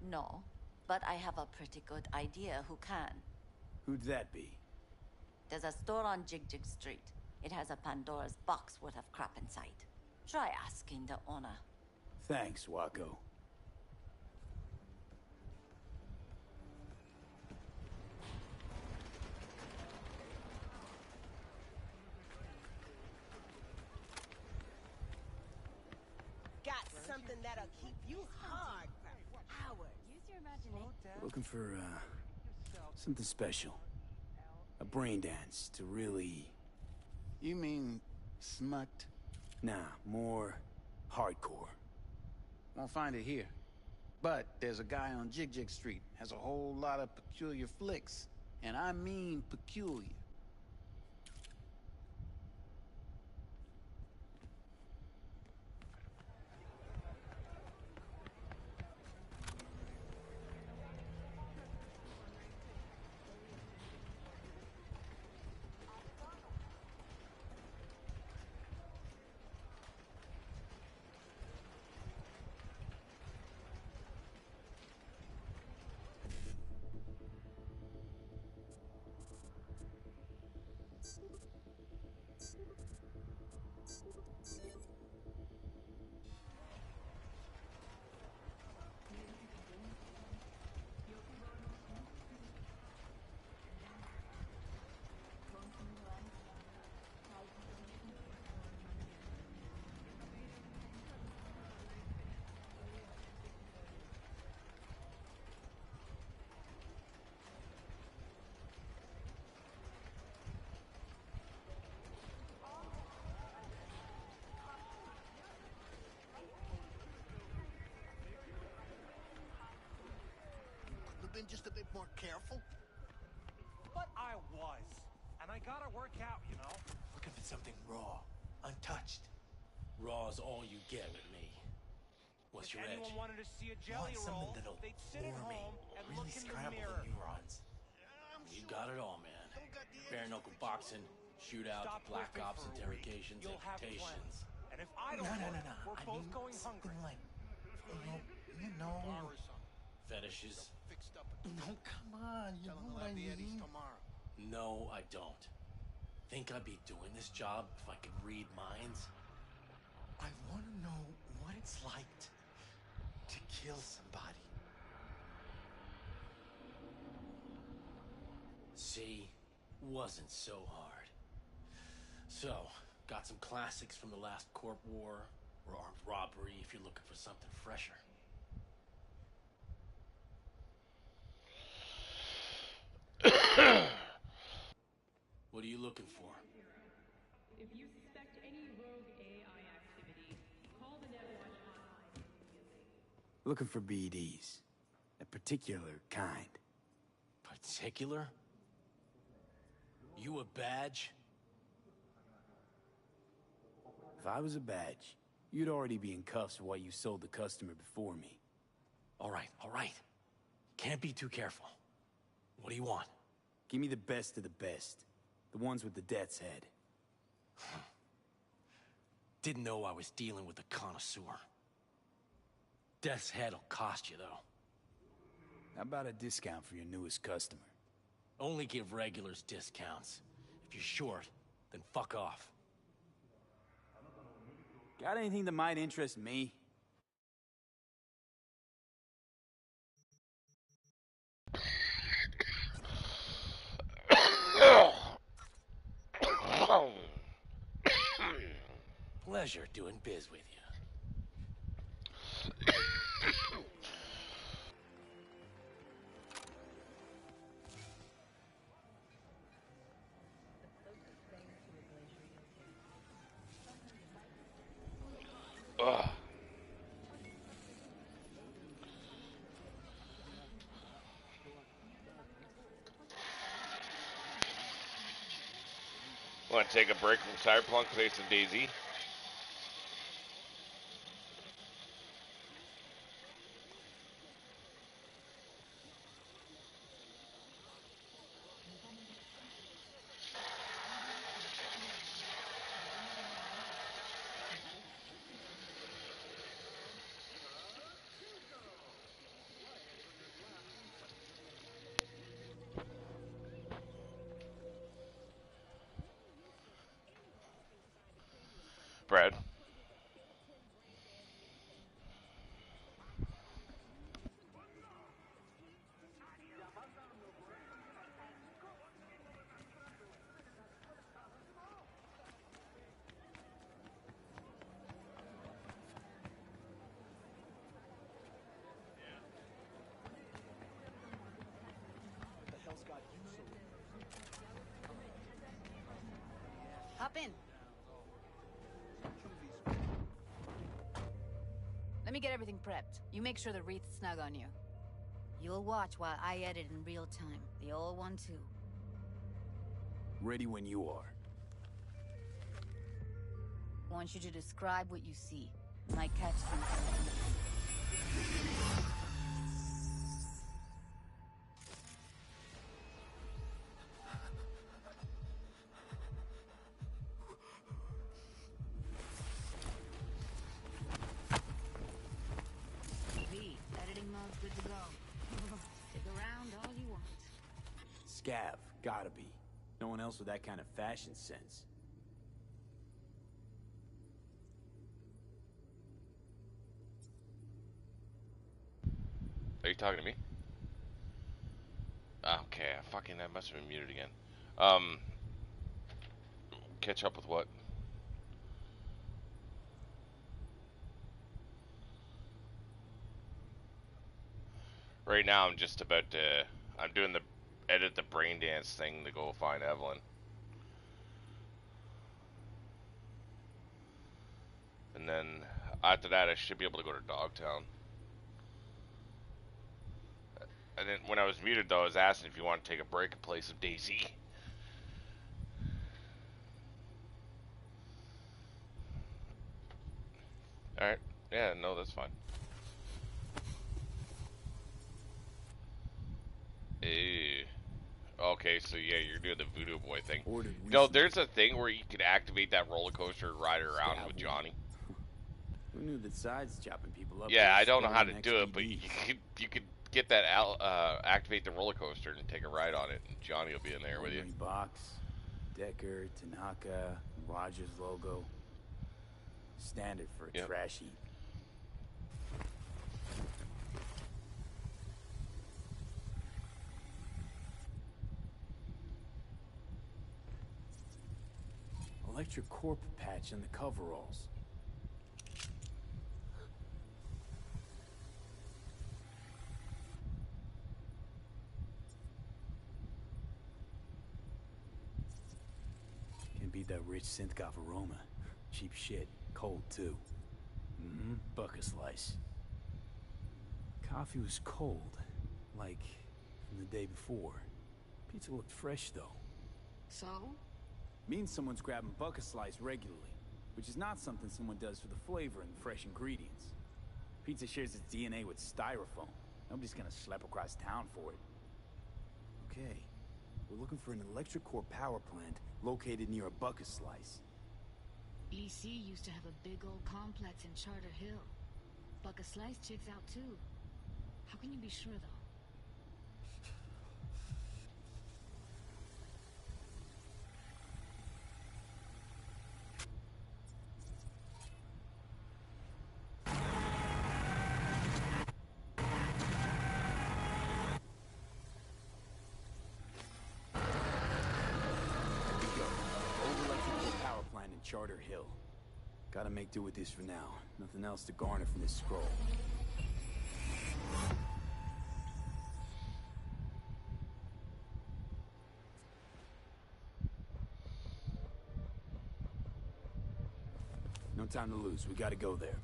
No, but I have a pretty good idea who can. Who'd that be? There's a store on Jig Street. It has a Pandora's box worth of crap inside. Try asking the owner. Thanks, Wacko. Got something that'll keep you hard for hours. Use your imagination. Looking for, something special. A brain dance to really... You mean smut? Nah, more hardcore. Won't find it here. But there's a guy on Jig Street, has a whole lot of peculiar flicks. And I mean peculiar. Been just a bit more careful. But I was. And I gotta work out, you know? Looking for something raw, untouched. Raw's all you get with me. What's your edge? If anyone wanted to see a jelly roll, they'd sit at home and look in the mirror. Neurons. You got it all, man. Bare knuckle boxing, shootouts, black ops, interrogations, amputations. And if I don't we're both going hungry. Like, you know, fetishes. No, come on, you know what I mean? No, I don't. Think I'd be doing this job if I could read minds? I want to know what it's like to kill somebody. See, wasn't so hard. So, got some classics from the last Corp War, or armed robbery if you're looking for something fresher. What are you looking for? If you suspect any rogue AI activity, call the Netwatch hotline immediately. Looking for BDs. A particular kind. Particular? You a badge? If I was a badge, you'd already be in cuffs for what you sold the customer before me. All right. Can't be too careful. What do you want? Give me the best of the best. The ones with the Death's Head. Didn't know I was dealing with a connoisseur. Death's Head'll cost you, though. How about a discount for your newest customer? Only give regulars discounts. If you're short, then fuck off. Got anything that might interest me? Pleasure doing biz with you. Ugh. Want to take a break from Cyberpunk, play some DayZ? Brad. Hop in. Let me get everything prepped. You make sure the wreath's snug on you. You'll watch while I edit in real time. The old one, too. Ready when you are. Want you to describe what you see. Might catch something. Editing mode's good to go. Stick around all you want. Scav, gotta be. No one else with that kind of fashion sense. Are you talking to me? Okay, I must have been muted again. Catch up with what? Right now, I'm just about to. I'm doing the edit the brain dance thing to go find Evelyn. And then after that, I should be able to go to Dogtown. And then when I was muted, though, I was asking if you want to take a break and play some DayZ. Alright. Yeah, no, that's fine. Okay, so yeah, you're doing the Voodoo Boy thing. No, there's a thing where you can activate that roller coaster and ride around with Johnny. Who knew that sides chopping people up? Yeah, I don't know how to do it, but you could get that activate the roller coaster and take a ride on it, and Johnny will be in there with you. Box, Decker, Tanaka, Rogers logo. Standard for a trash heap. Electric corp patch in the coveralls. Can't beat that rich synth-goth aroma. Cheap shit. Cold, too. Bucket slice. Coffee was cold. Like from the day before. Pizza looked fresh, though. So? Means someone's grabbing bucket slice regularly, which is not something someone does for the flavor and the fresh ingredients. Pizza shares its DNA with styrofoam. Nobody's gonna schlep across town for it. Okay, we're looking for an electric core power plant located near a bucket slice. EC used to have a big old complex in Charter Hill. Bucket Slice checks out too. How can you be sure, though? Charter Hill. Gotta make do with this for now. Nothing else to garner from this scroll. No time to lose. We gotta go there.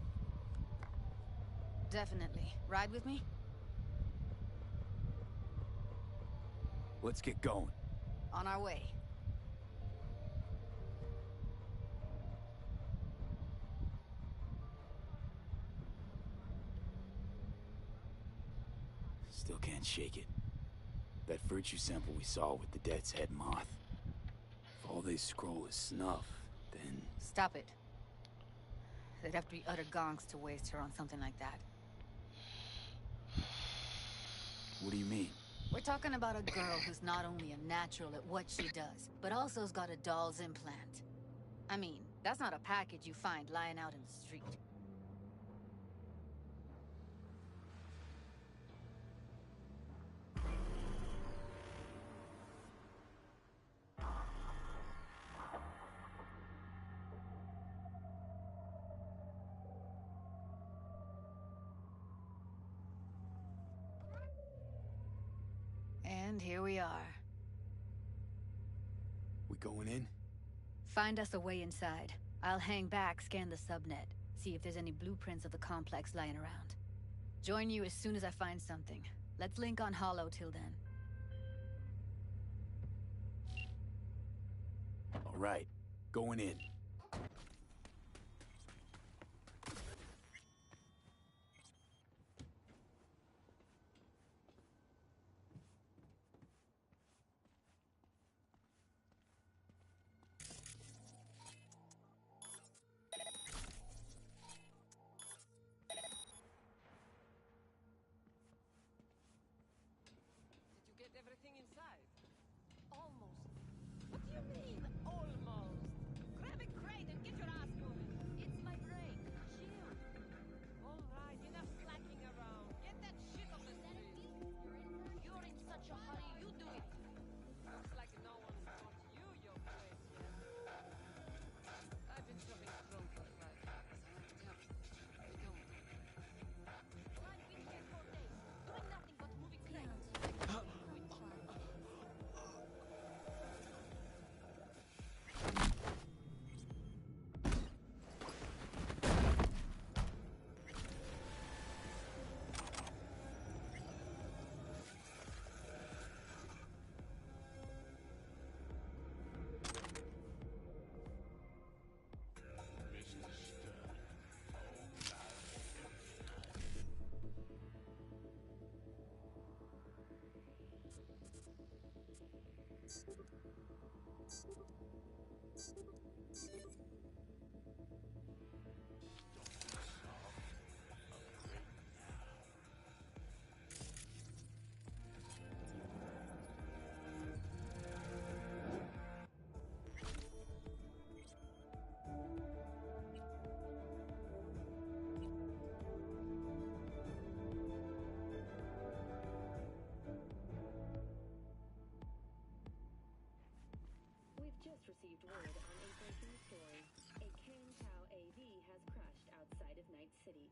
Definitely. Ride with me? Let's get going. On our way. Still can't shake it. That virtue sample we saw with the Death's Head moth. If all they scroll is snuff, then... Stop it. They'd have to be utter gonks to waste her on something like that. What do you mean? We're talking about a girl who's not only a natural at what she does, but also's got a doll's implant. I mean, That's not a package you find lying out in the street. And here we are. We going in? Find us a way inside. I'll hang back, scan the subnet, see if there's any blueprints of the complex lying around. Join you as soon as I find something. Let's link on Hollow till then. All right, going in. Did you get everything inside? Almost. What do you mean, almost? Grab a crate and get your ass moving. It's my break. Chill. All right, enough slacking around. Get that shit off the street. You're in such a hurry, you do it. Looks like no one's brought you your place yet. I've been shopping Chrome for a while. I don't. I've been here for days, doing nothing but moving crates. We've just received word on a breaking story. A Kang-Tao AV has crashed outside of Night City.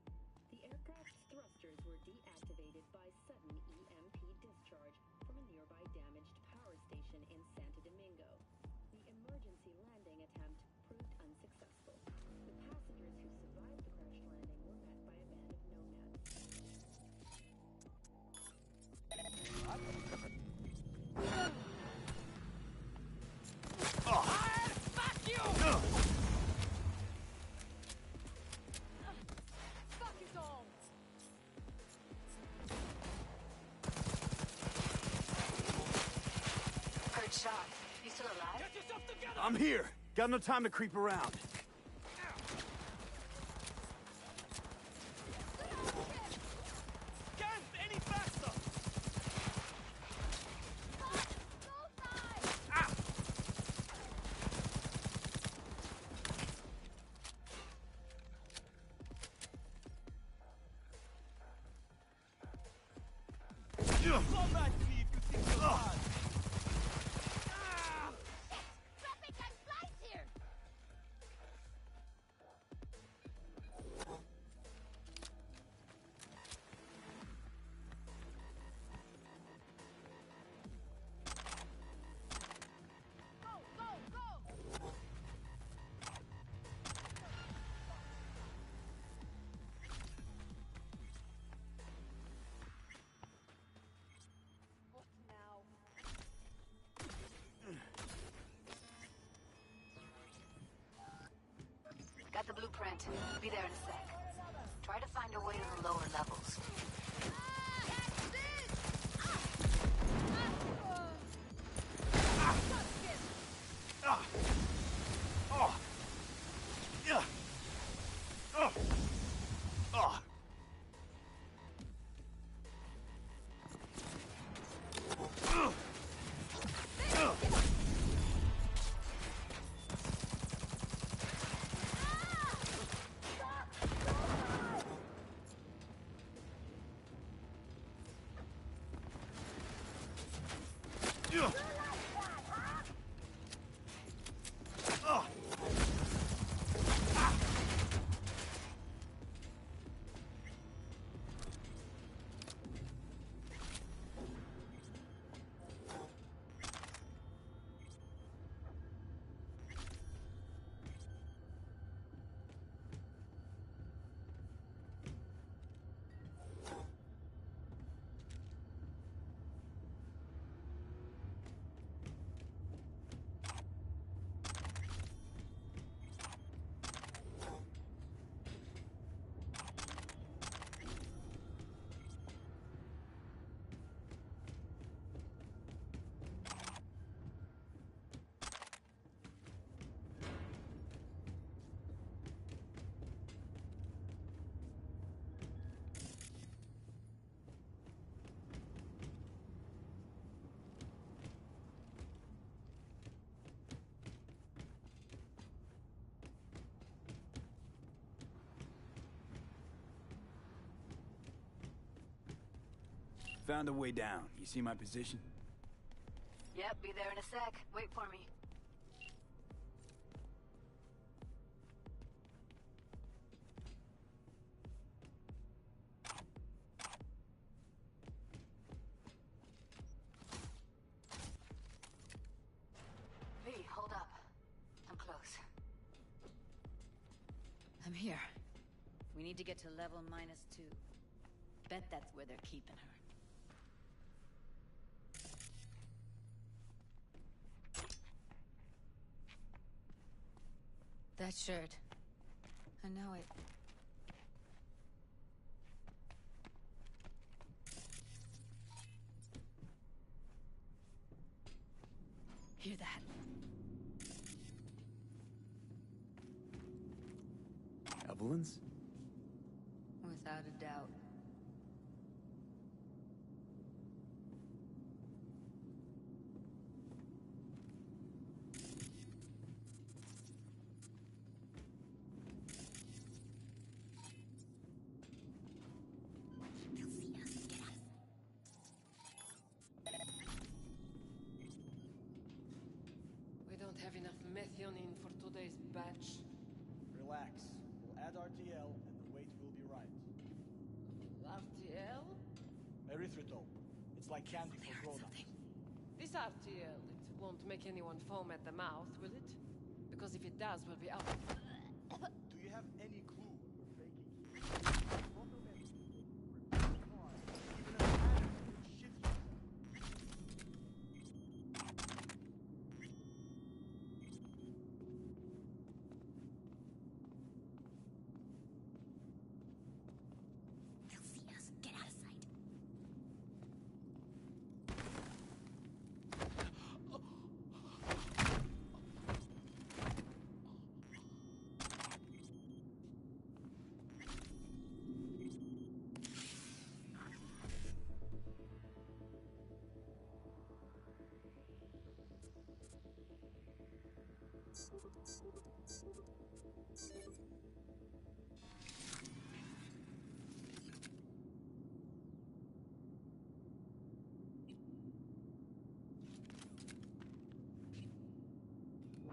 The aircraft's thrusters were deactivated by sudden EMP discharge from a nearby damaged power station in Santo Domingo. The emergency landing attempt proved unsuccessful. The passengers who survived the crash landing were met by a band of nomads. Fuck you! Fuck it all! Good shot. You still alive? Get yourself together! I'm here. Got no time to creep around. Can't any faster! Come back to me if you think you're hard. Dropping like flies here! Go, go, go! What now? Got the blueprint. Be there in a sec. Try to find a way to the lower levels. found a way down. You see my position? Yep, be there in a sec. Wait for me. V, hold up. I'm close. I'm here. We need to get to level -2. Bet that's where they're keeping her. That shirt. I know it. Hear that? Evelyn's? Without a doubt. We don't have enough methionine for today's batch. Relax. We'll add RTL and the weight will be right. RTL? Erythritol. It's like candy for grown-ups. This RTL, it won't make anyone foam at the mouth, will it? Because if it does, we'll be out. Do you have any clue what we're faking here? They'll see us. Get out of sight.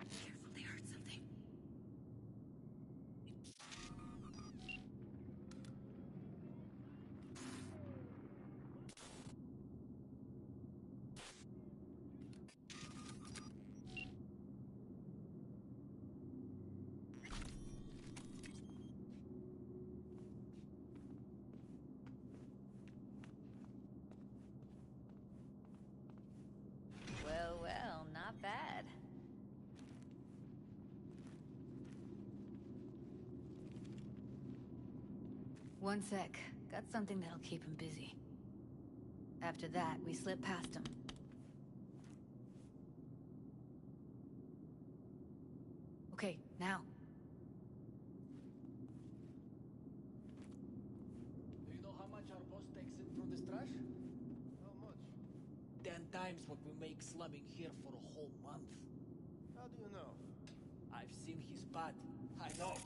Careful, they heard something. Well, well, not bad. One sec. Got something that'll keep him busy. After that, we slip past him. Okay, now. Do you know how much our boss takes in from this trash? How much? 10 times what we make slumming here for a whole month. How do you know? I've seen his spot. I know.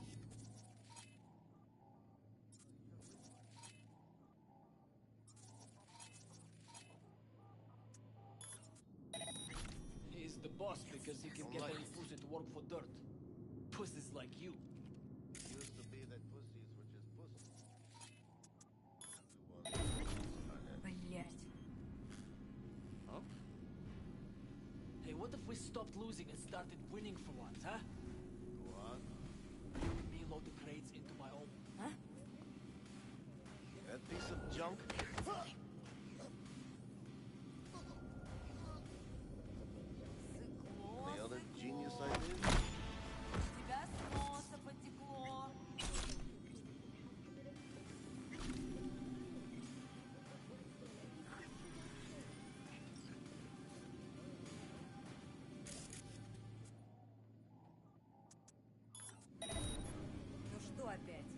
He's the boss because he can get any pussy to work for dirt. Pussies like you. Used to be that pussies were just pussies. Блять. Huh? Hey, what if we stopped losing and started winning for once, huh? Go on. You and me load the crates into my own. Huh? That piece of junk? Any other genius ideas? Тебя с носа потекло. Ну что опять?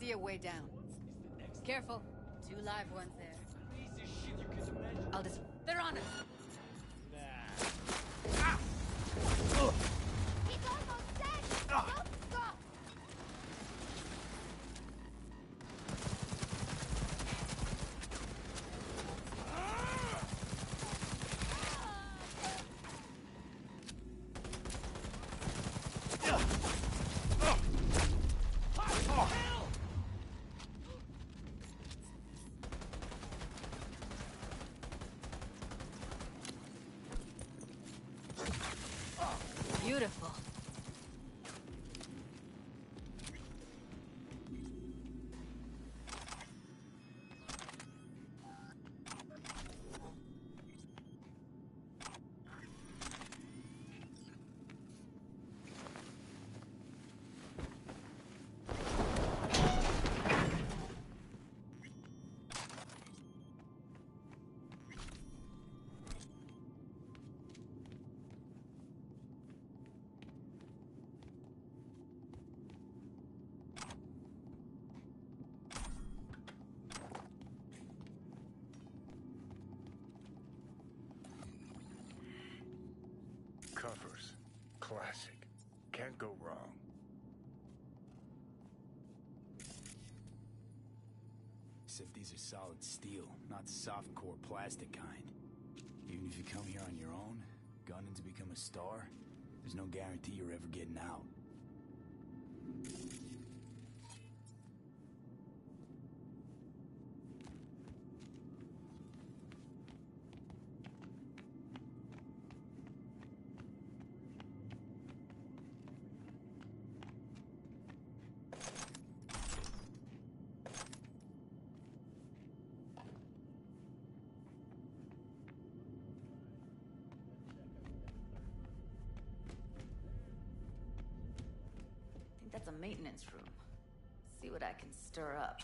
see a way down. Careful. 2 live ones there. I'll just... They're on us! He's almost dead! Don't stop! Beautiful. Covers. Classic. Can't go wrong. Except these are solid steel, not soft-core plastic kind. Even if you come here on your own, gunning to become a star, there's no guarantee you're ever getting out. That's a maintenance room. See what I can stir up.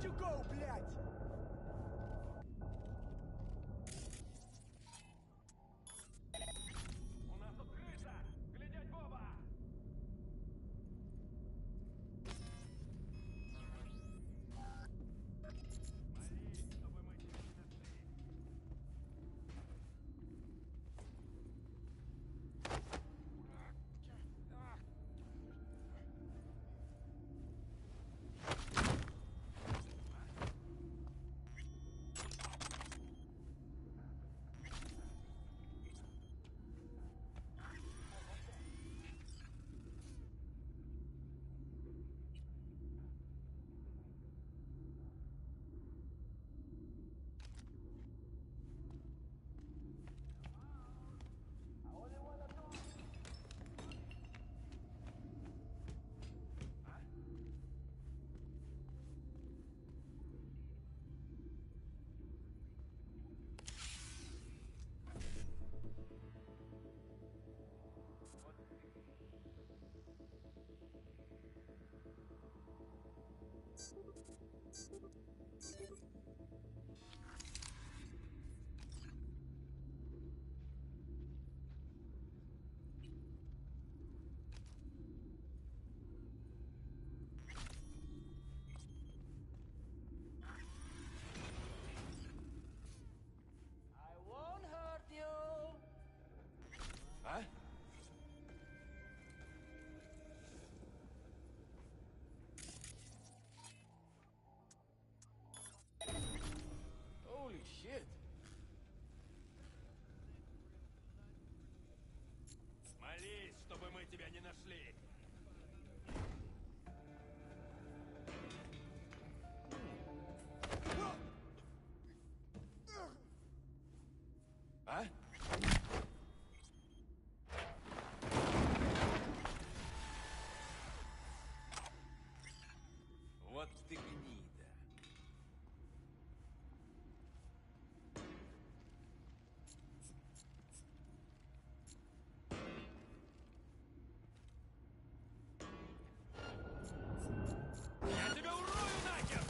you go, блядь? Holy shit. Молись, чтобы мы тебя не нашли. А? Вот ты гнида. Я тебя урою нахер!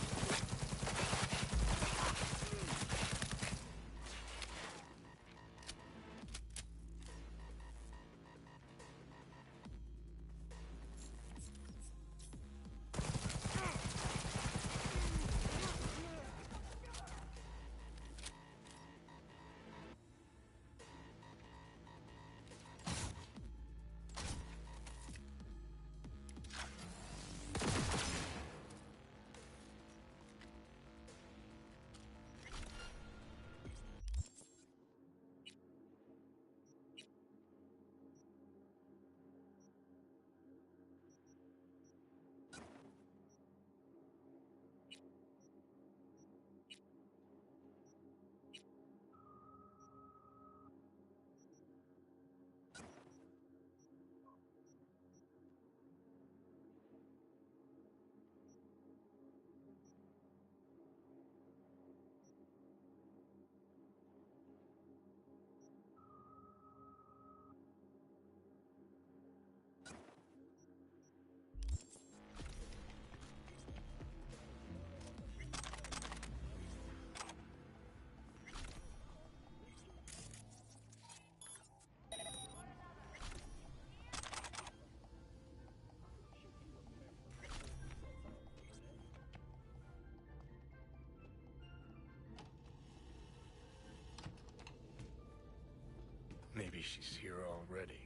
Maybe she's here already.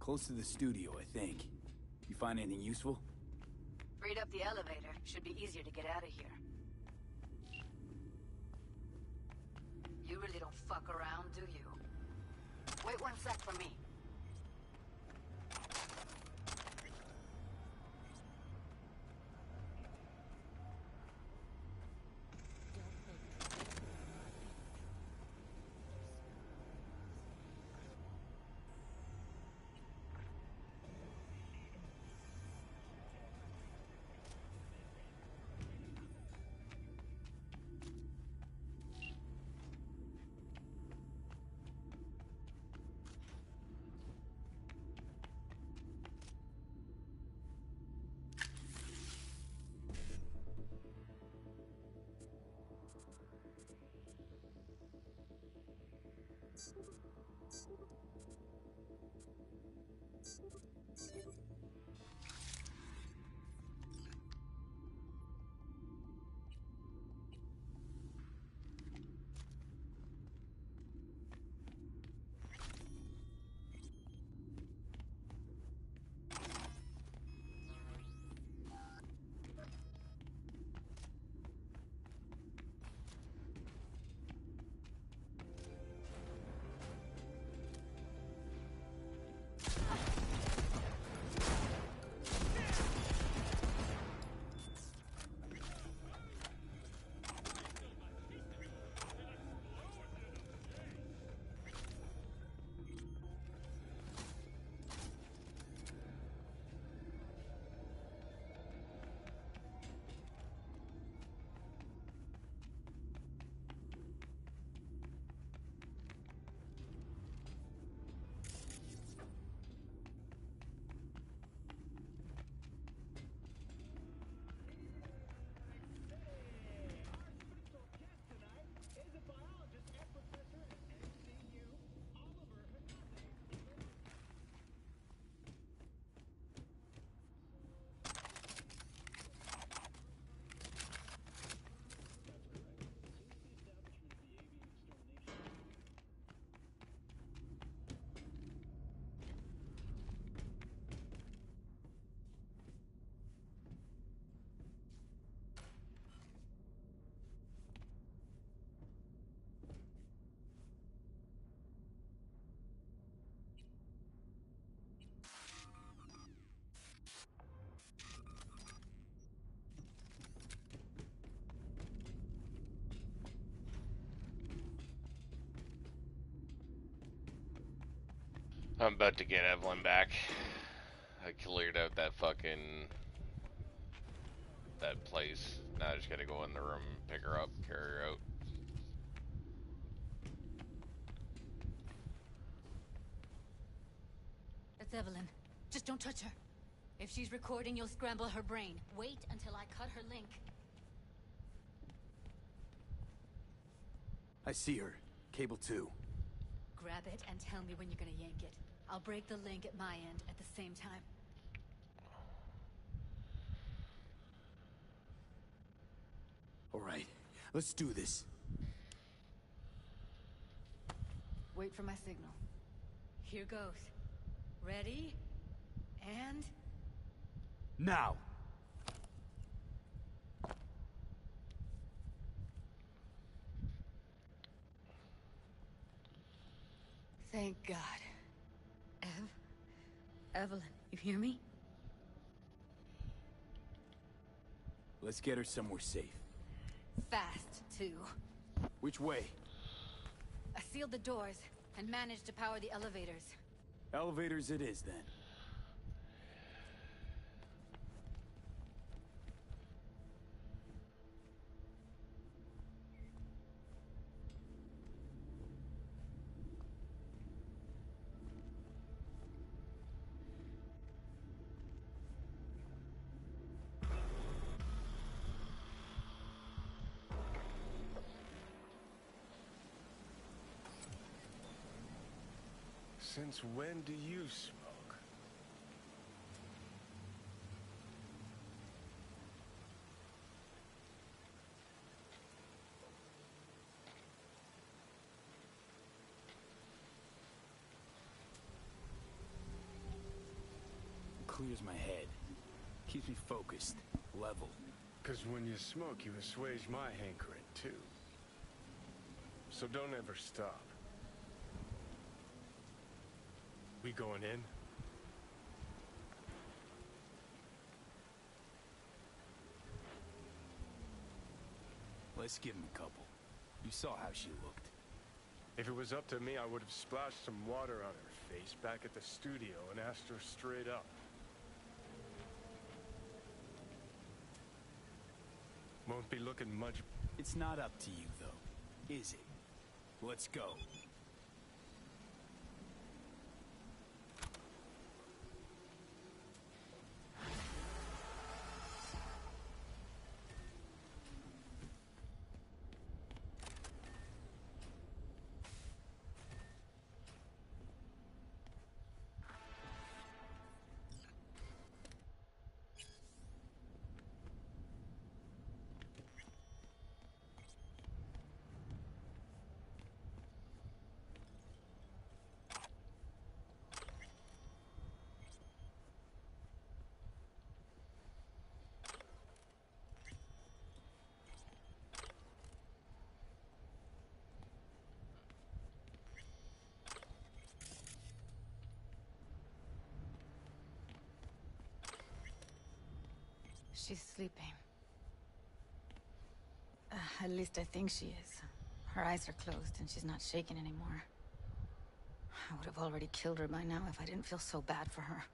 Close to the studio, I think. You find anything useful? Freed up the elevator. Should be easier to get out of here. You really don't fuck around, do you? Wait 1 sec for me. I'm about to get Evelyn back. I cleared out that place. Now I just gotta go in the room, pick her up, carry her out. That's Evelyn. Just don't touch her. If she's recording, you'll scramble her brain. Wait until I cut her link. I see her. Cable 2. Grab it and tell me when you're gonna yank it. I'll break the link at my end at the same time. All right, let's do this. Wait for my signal. Here goes. Ready? And... now! Thank God. Evelyn, you hear me? Let's get her somewhere safe. Fast, too. Which way? I sealed the doors and managed to power the elevators. Elevators it is, then. Since when do you smoke? clears my head. Keeps me focused, level. Because when you smoke, you assuage my hankering, too. So don't ever stop. We going in? Let's give him a couple. You saw how she looked. If it was up to me, I would have splashed some water on her face back at the studio and asked her straight up. Won't be looking much. It's not up to you, though, is it? Let's go. She's sleeping. At least I think she is. Her eyes are closed and she's not shaking anymore. I would have already killed her by now if I didn't feel so bad for her.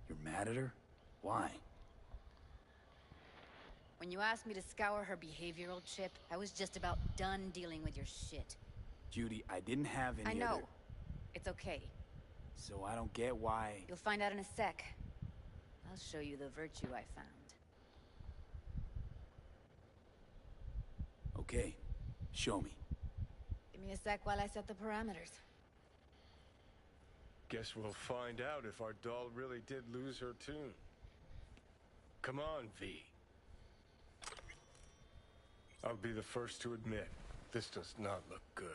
You're mad at her? Why? When you asked me to scour her behavioral chip, I was just about done dealing with your shit. Judy, I didn't have any I know. other... It's okay. So I don't get why... You'll find out in a sec. I'll show you the virtue I found. Okay, show me. Give me a sec while I set the parameters. Guess we'll find out if our doll really did lose her tune. Come on, V. I'll be the first to admit, this does not look good.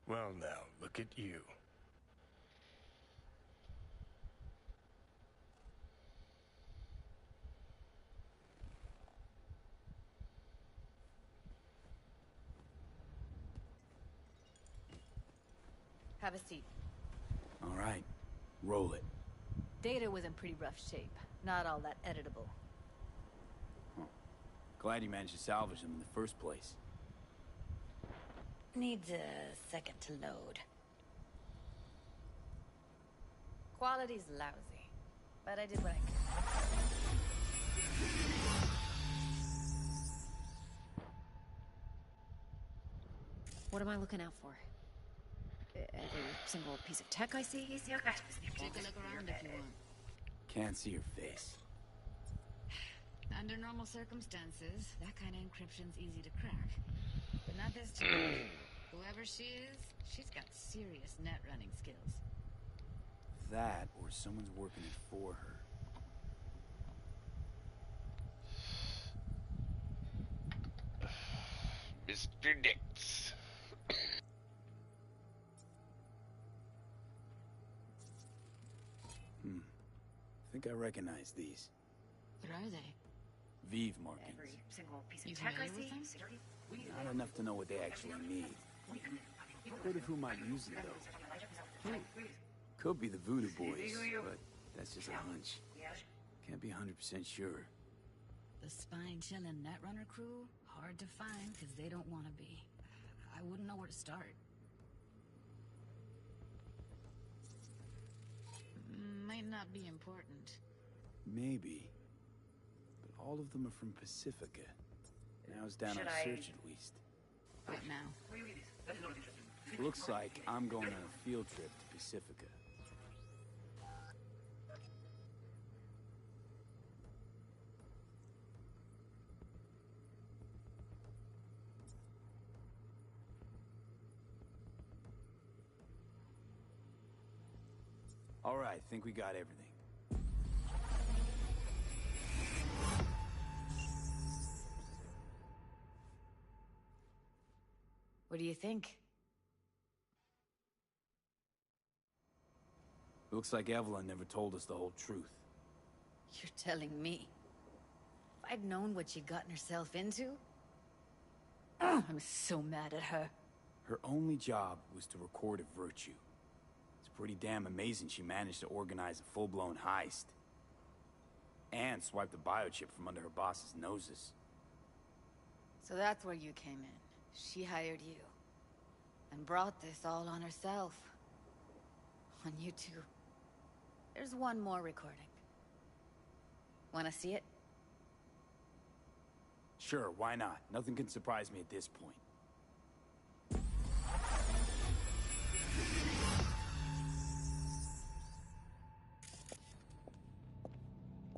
Well now, look at you. Have a seat. All right, roll it. Data was in pretty rough shape. Not all that editable. Huh. Glad you managed to salvage them in the first place. Needs a second to load. Quality's lousy, but I did what I could. What am I looking out for? Every single piece of tech I see? Take a look around if you want. Can't see her face. Under normal circumstances, that kind of encryption's easy to crack. But not this time. Whoever she is, she's got serious net running skills. That, or someone's working it for her. Mr. Dix. I think I recognize these. What are they? Vive markings. Every single piece You of tech I familiar see? with Not enough to know what they actually mean. What of who might use them, though? Could be the Voodoo Boys, but that's just a hunch. Can't be 100% sure. The spine-chilling Netrunner crew? Hard to find, because they don't want to be. I wouldn't know where to start. Might not be important. Maybe. But all of them are from Pacifica. Now's down Should our I- search at least. What now? Looks like I'm going on a field trip to Pacifica. All right, think we got everything. What do you think? Looks like Evelyn never told us the whole truth. You're telling me? If I'd known what she'd gotten herself into... I'm so mad at her. Her only job was to record a virtue. It's pretty damn amazing she managed to organize a full-blown heist. And swipe the biochip from under her boss's noses. So that's where you came in. She hired you. And brought this all on herself. On you too. There's one more recording. Wanna see it? Sure, why not? Nothing can surprise me at this point.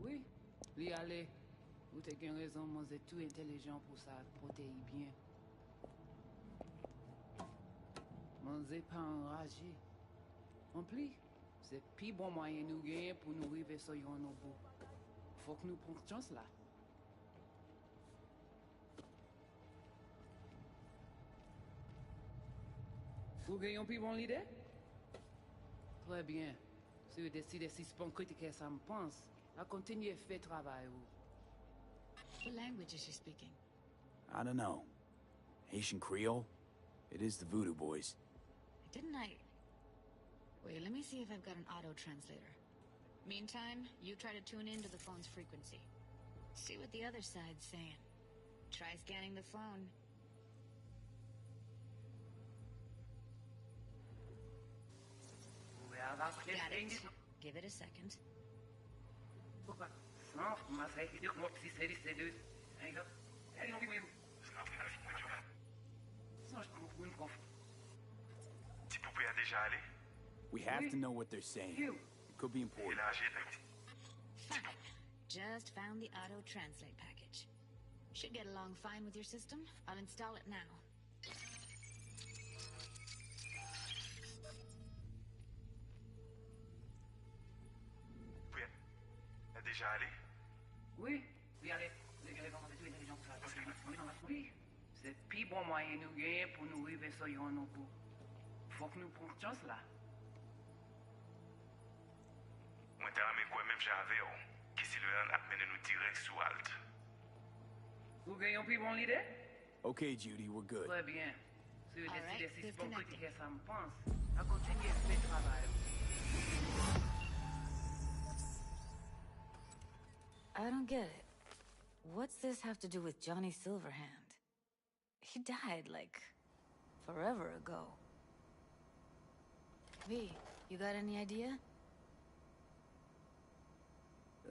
Oui, li ale. Ou te gen raison, moi c'est tout intelligent pour ça, protéger bien. Moi c'est pas enragé. En plus, c'est plus bon moyen nous gagner pour nous arriver sur yon au bout. Faut que nous prenions chance là. Vous gagnez plus bon l'idée? Très bien. Si vous décidez si c'est pas critiquer ça me pense, à continuer faire travail ou. What language is she speaking? I don't know. Haitian Creole? It is the Voodoo Boys. Didn't I... Wait, let me see if I've got an auto-translator. Meantime, you try to tune into the phone's frequency. See what the other side's saying. Try scanning the phone. Got it. Give it a second. We have to know what they're saying. It could be important. Fine. Just found the auto-translate package. Should get along fine with your system. I'll install it now. Déjà allé? Oui, oui, allez. Vous avez vraiment tout intelligent pour ça. Oui, c'est plus bon moyen nous gagner pour nous arriver sur yon au bout. Faut que nous prenions chance là. Moi, t'as ramé quoi même j'avais, qui si le a mené nous direct sous Alt. Vous gagnez plus bon l'idée? Okay, Judy, we're good. Très bien. Si vous All décidez right, si c'est pas disconnected. critiquer ça me pense, à continuer faire travail. I don't get it. What's this have to do with Johnny Silverhand? He died, like, forever ago. V, you got any idea?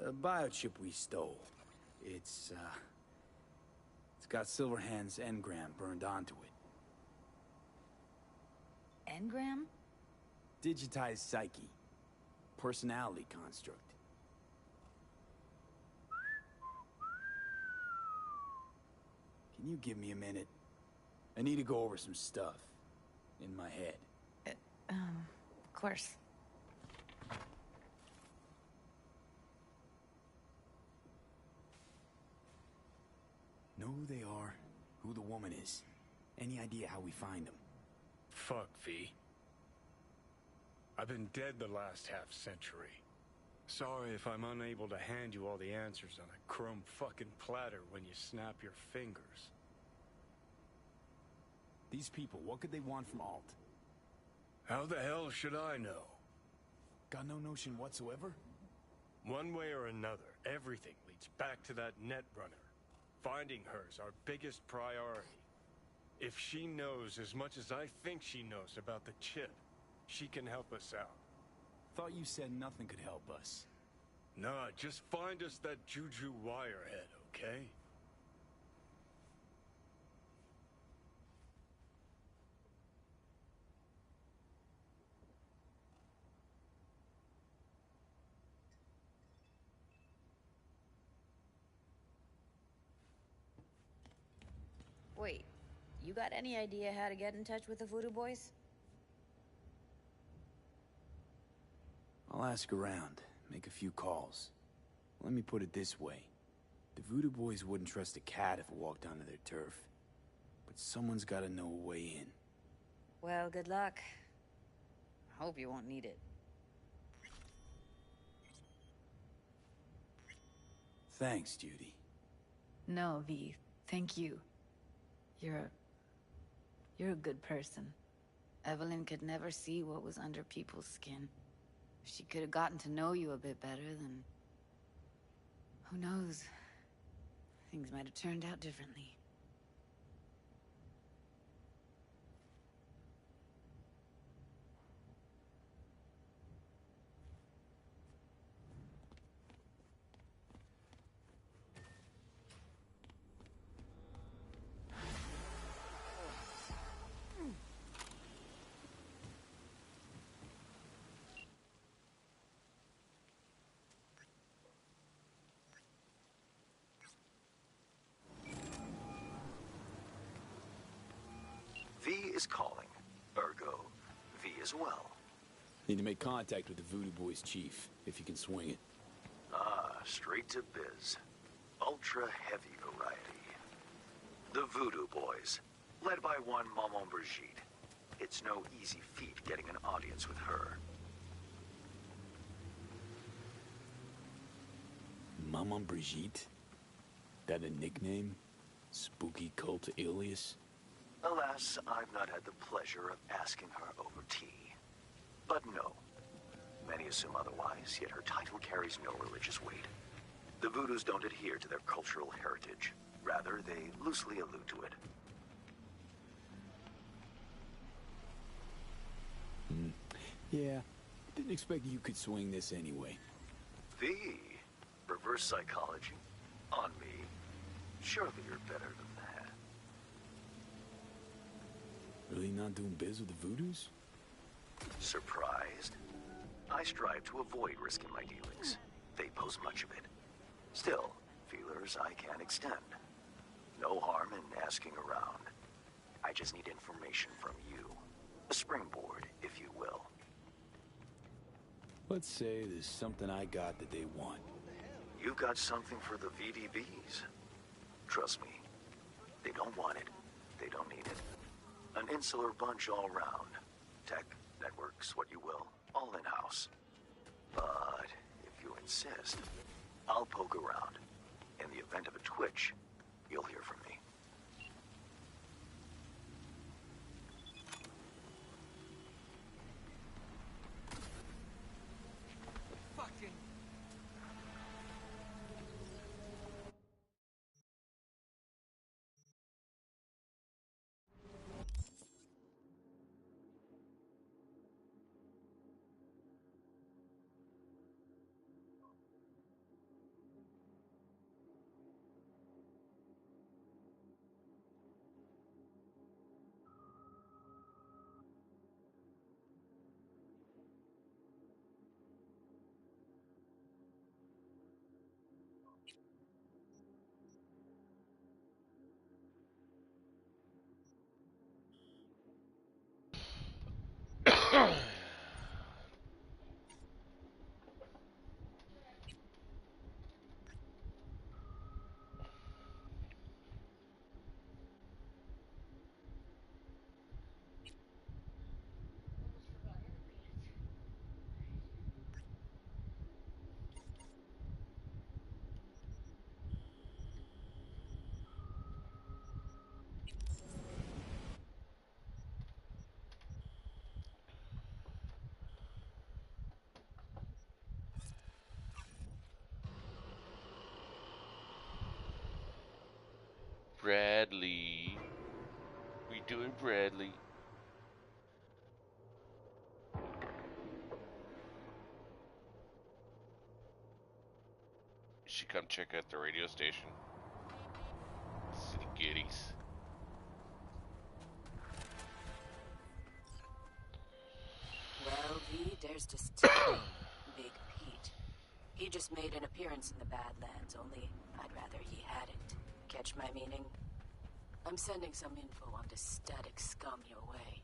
A biochip we stole. It's got Silverhand's engram burned onto it. Engram? Digitized psyche. Personality construct. Can you give me a minute? I need to go over some stuff in my head. Of course. Know who they are, who the woman is. Any idea how we find them? Fuck, V. I've been dead the last half-century. Sorry if I'm unable to hand you all the answers on a chrome fucking platter when you snap your fingers. These people, what could they want from Alt? How the hell should I know? Got no notion whatsoever? One way or another, everything leads back to that Netrunner. Finding her's our biggest priority. If she knows as much as I think she knows about the chip, she can help us out. thought you said nothing could help us. Nah, just find us that Juju Wirehead, okay? Wait, you got any idea how to get in touch with the Voodoo Boys? I'll ask around, make a few calls. Let me put it this way. The Voodoo Boys wouldn't trust a cat if it walked onto their turf. But someone's gotta know a way in. Well, good luck. I hope you won't need it. Thanks, Judy. No, V. Thank you. You're a good person. Evelyn could never see what was under people's skin. If she could have gotten to know you a bit better, then... who knows? Things might have turned out differently. V is calling. Ergo, V as well. Need to make contact with the Voodoo Boys chief, if you can swing it. Ah, straight to biz. Ultra heavy variety. The Voodoo Boys, led by one Maman Brigitte. It's no easy feat getting an audience with her. Maman Brigitte? That a nickname? Spooky cult alias? Alas, I've not had the pleasure of asking her over tea. But no. Many assume otherwise, yet her title carries no religious weight. The Voodoos don't adhere to their cultural heritage. Rather, they loosely allude to it. Yeah, didn't expect you could swing this anyway. V, reverse psychology, on me. Surely you're better than that. Really not doing biz with the Voodoos? Surprised? I strive to avoid risking my dealings. They pose much of it. Still, feelers I can extend. No harm in asking around. I just need information from you. A springboard, if you will. Let's say there's something I got that they want. You've got something for the VDBs. Trust me, they don't want it. They don't need it. An insular bunch all round. Tech, networks, what you will, all in-house. But if you insist, I'll poke around. In the event of a twitch, you'll hear from me. Fucking... Bradley. We doing Bradley. check out the radio station. City goodies. Well, V, there's this Terry, Big Pete. He just made an appearance in the Badlands, only I'd rather he hadn't. Catch my meaning? I'm sending some info on this static scum your way.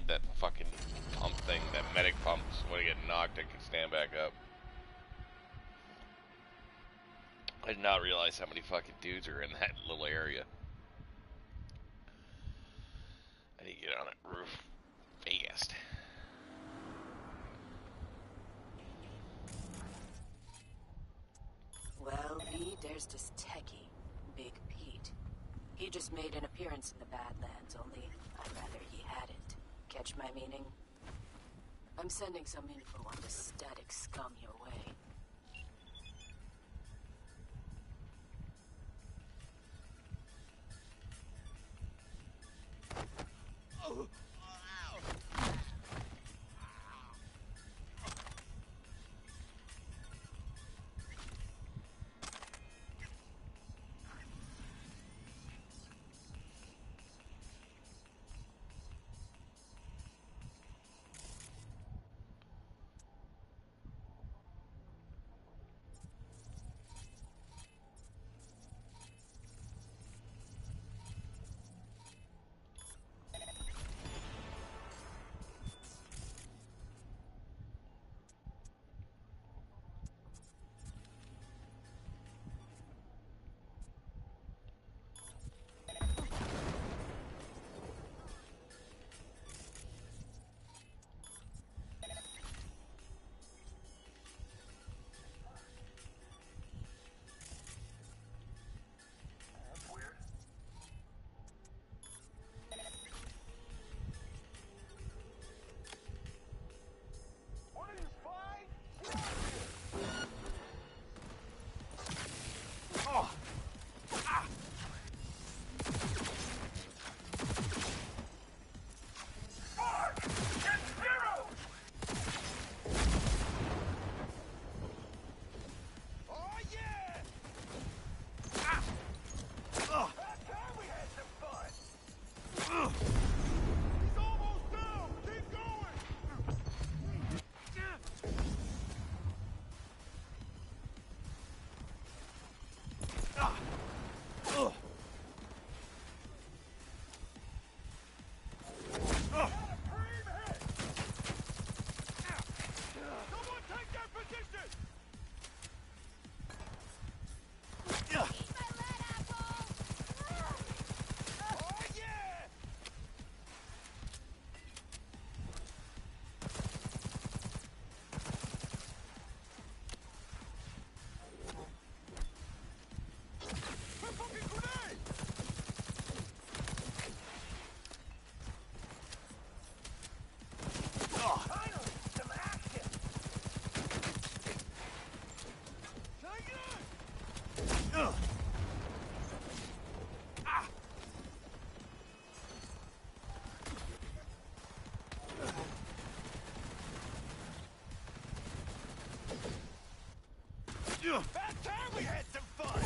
That fucking pump thing, that medic pump, so when I get knocked I can stand back up. I did not realize how many fucking dudes are in that little area. I need to get on that roof fast. Well, V, there's this techie, Big Pete. He just made an appearance in the Badlands, only I'd rather he hadn't. Catch my meaning? I'm sending some info on this static scum your way. About time we had some fun!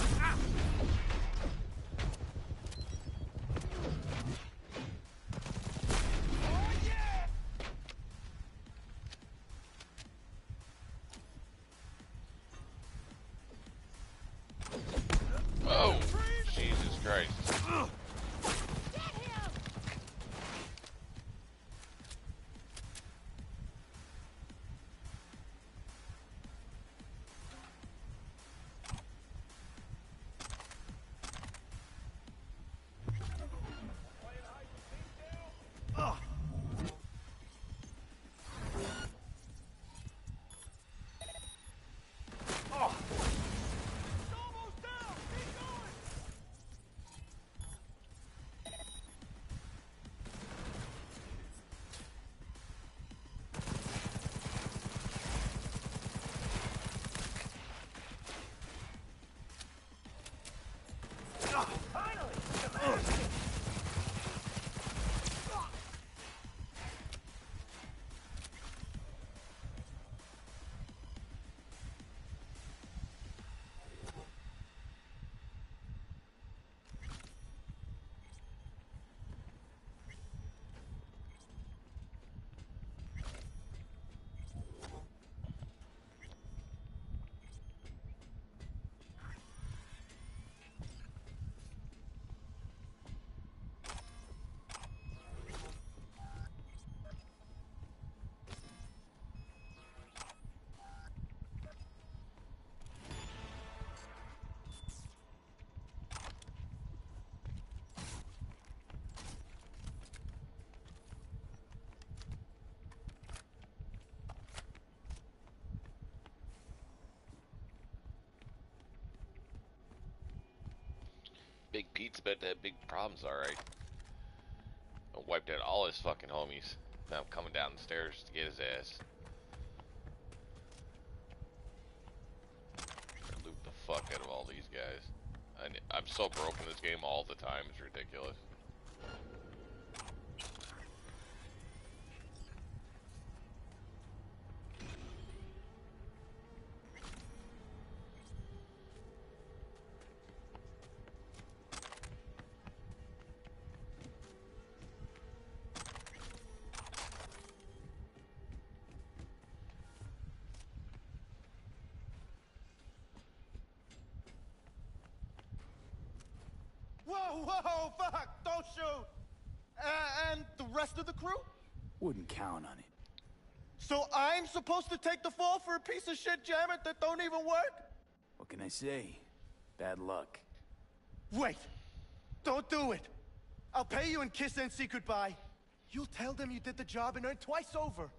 Oh, yeah! Oh, Jesus Christ. Big Pete's about to have big problems, alright. I wiped out all his fucking homies. Now I'm coming down the stairs to get his ass. Loot the fuck out of all these guys. I'm so broken this game all the time, it's ridiculous. Whoa, whoa, fuck! Don't shoot! And the rest of the crew? Wouldn't count on it. So I'm supposed to take the fall for a piece of shit jammer that don't even work? What can I say? Bad luck. Wait! Don't do it! I'll pay you and kiss NC goodbye. You'll tell them you did the job and earn twice over.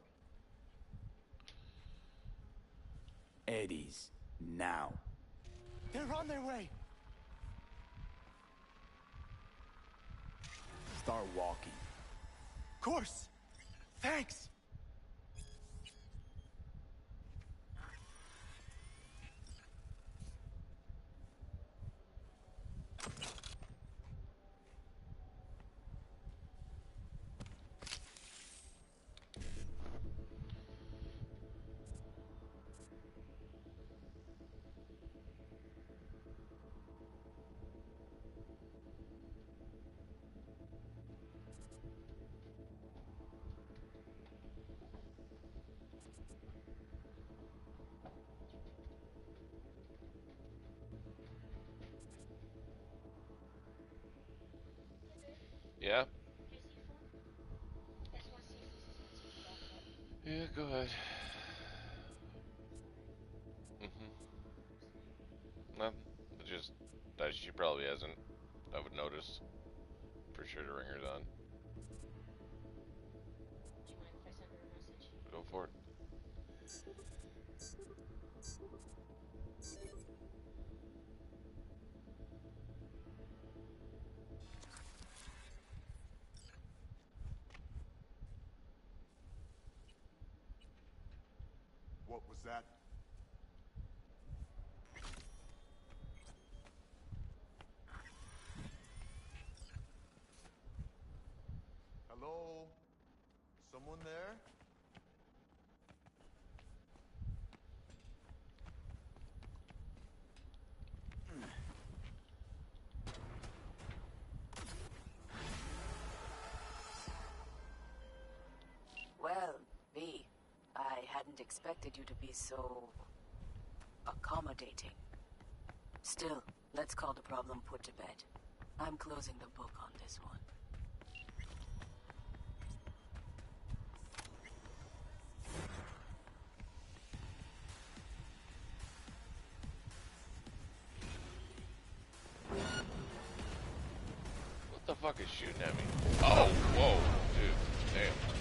Eddie's. Now. They're on their way. Start walking. Course. Thanks. Yeah? Yeah, go ahead. No, just that she probably hasn't. I would notice. For sure the ringer's on. Go for it. What was that? Hello? Someone there? hadn't expected you to be so... accommodating. Still, let's call the problem put to bed. I'm closing the book on this one. What the fuck is shooting at me? Oh, whoa, dude, damn.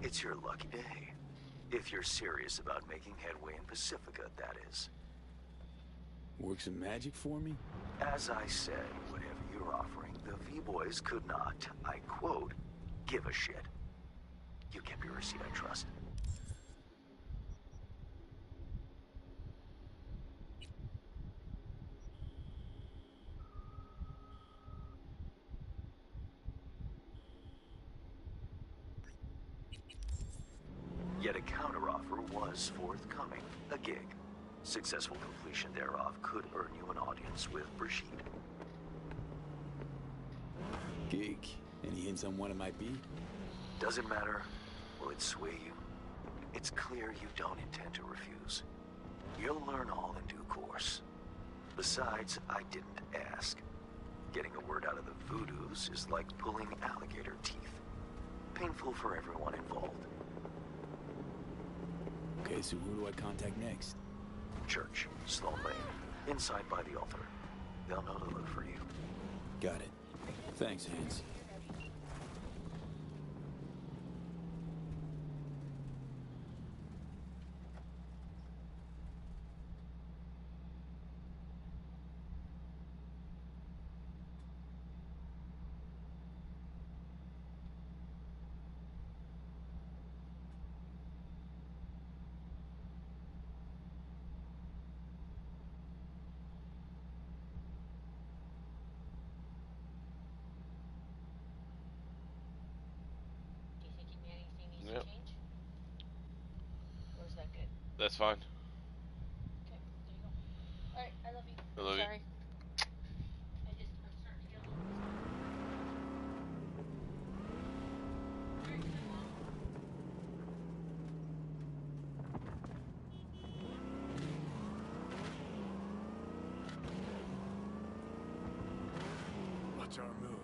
It's your lucky day. If you're serious about making headway in Pacifica, that is. Work some magic for me? As I said, whatever you're offering, the V-Boys could not, I quote, give a shit. You kept your receipt, I trust. Yet a counteroffer was forthcoming. A gig. Successful completion thereof could earn you an audience with Brigitte. Gig? Any hints on what it might be? Doesn't matter. Will it sway you? It's clear you don't intend to refuse. You'll learn all in due course. Besides, I didn't ask. Getting a word out of the Voodoos is like pulling alligator teeth. Painful for everyone involved. Okay, so who do I contact next? Church, Sloan Lane, inside by the altar. They'll know to look for you. Got it. Thanks, Hans. that's fine. Okay, there you go. Alright, I love you. I love you. Sorry. I'm starting to get a little What's our move?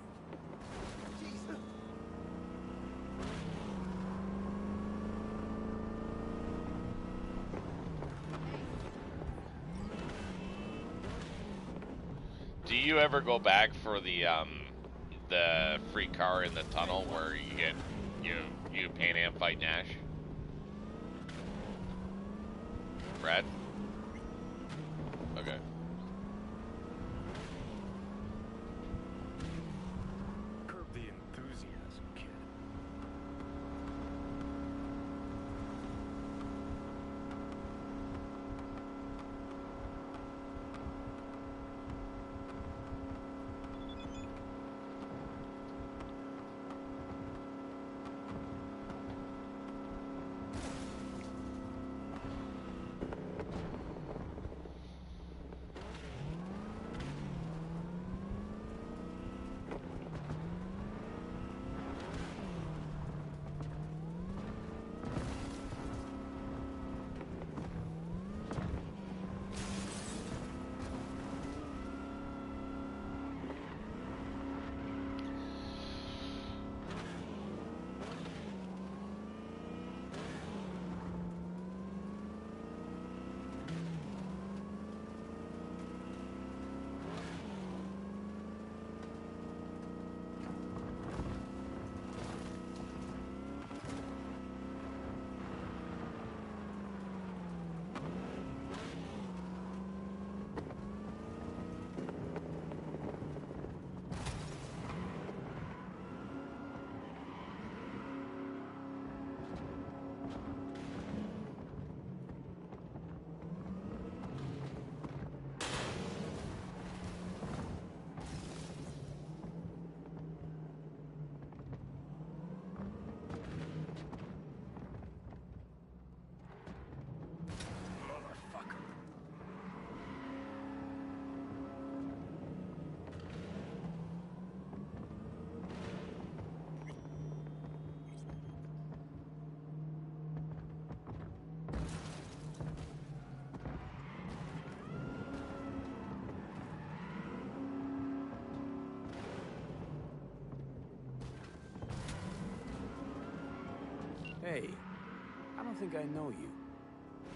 Do you ever go back for the free car in the tunnel where you get you Pan Am fight Nash? Brad? Okay. Curb the enthusiasm, kid. Hey, I don't think I know you.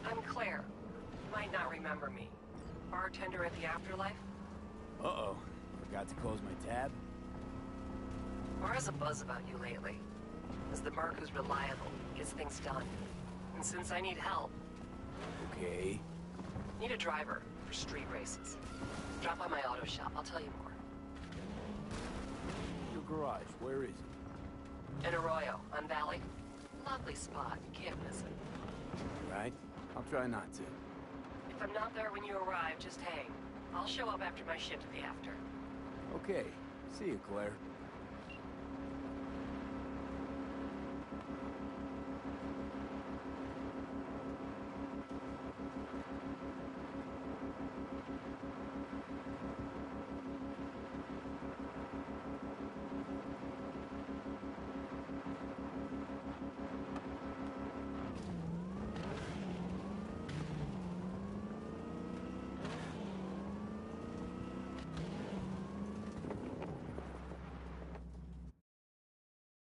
I'm Claire. You might not remember me. Bartender at the Afterlife? Uh-oh. Forgot to close my tab? Bar has a buzz about you lately. As the merc who's reliable, gets things done. And since I need help... Okay. Need a driver for street races. Drop by my auto shop, I'll tell you more. Your garage, where is it? In Arroyo, on Valley. Lovely spot, you can't miss it. Right? I'll try not to. If I'm not there when you arrive, just hang. I'll show up after my shift at the after. Okay. See you, Claire.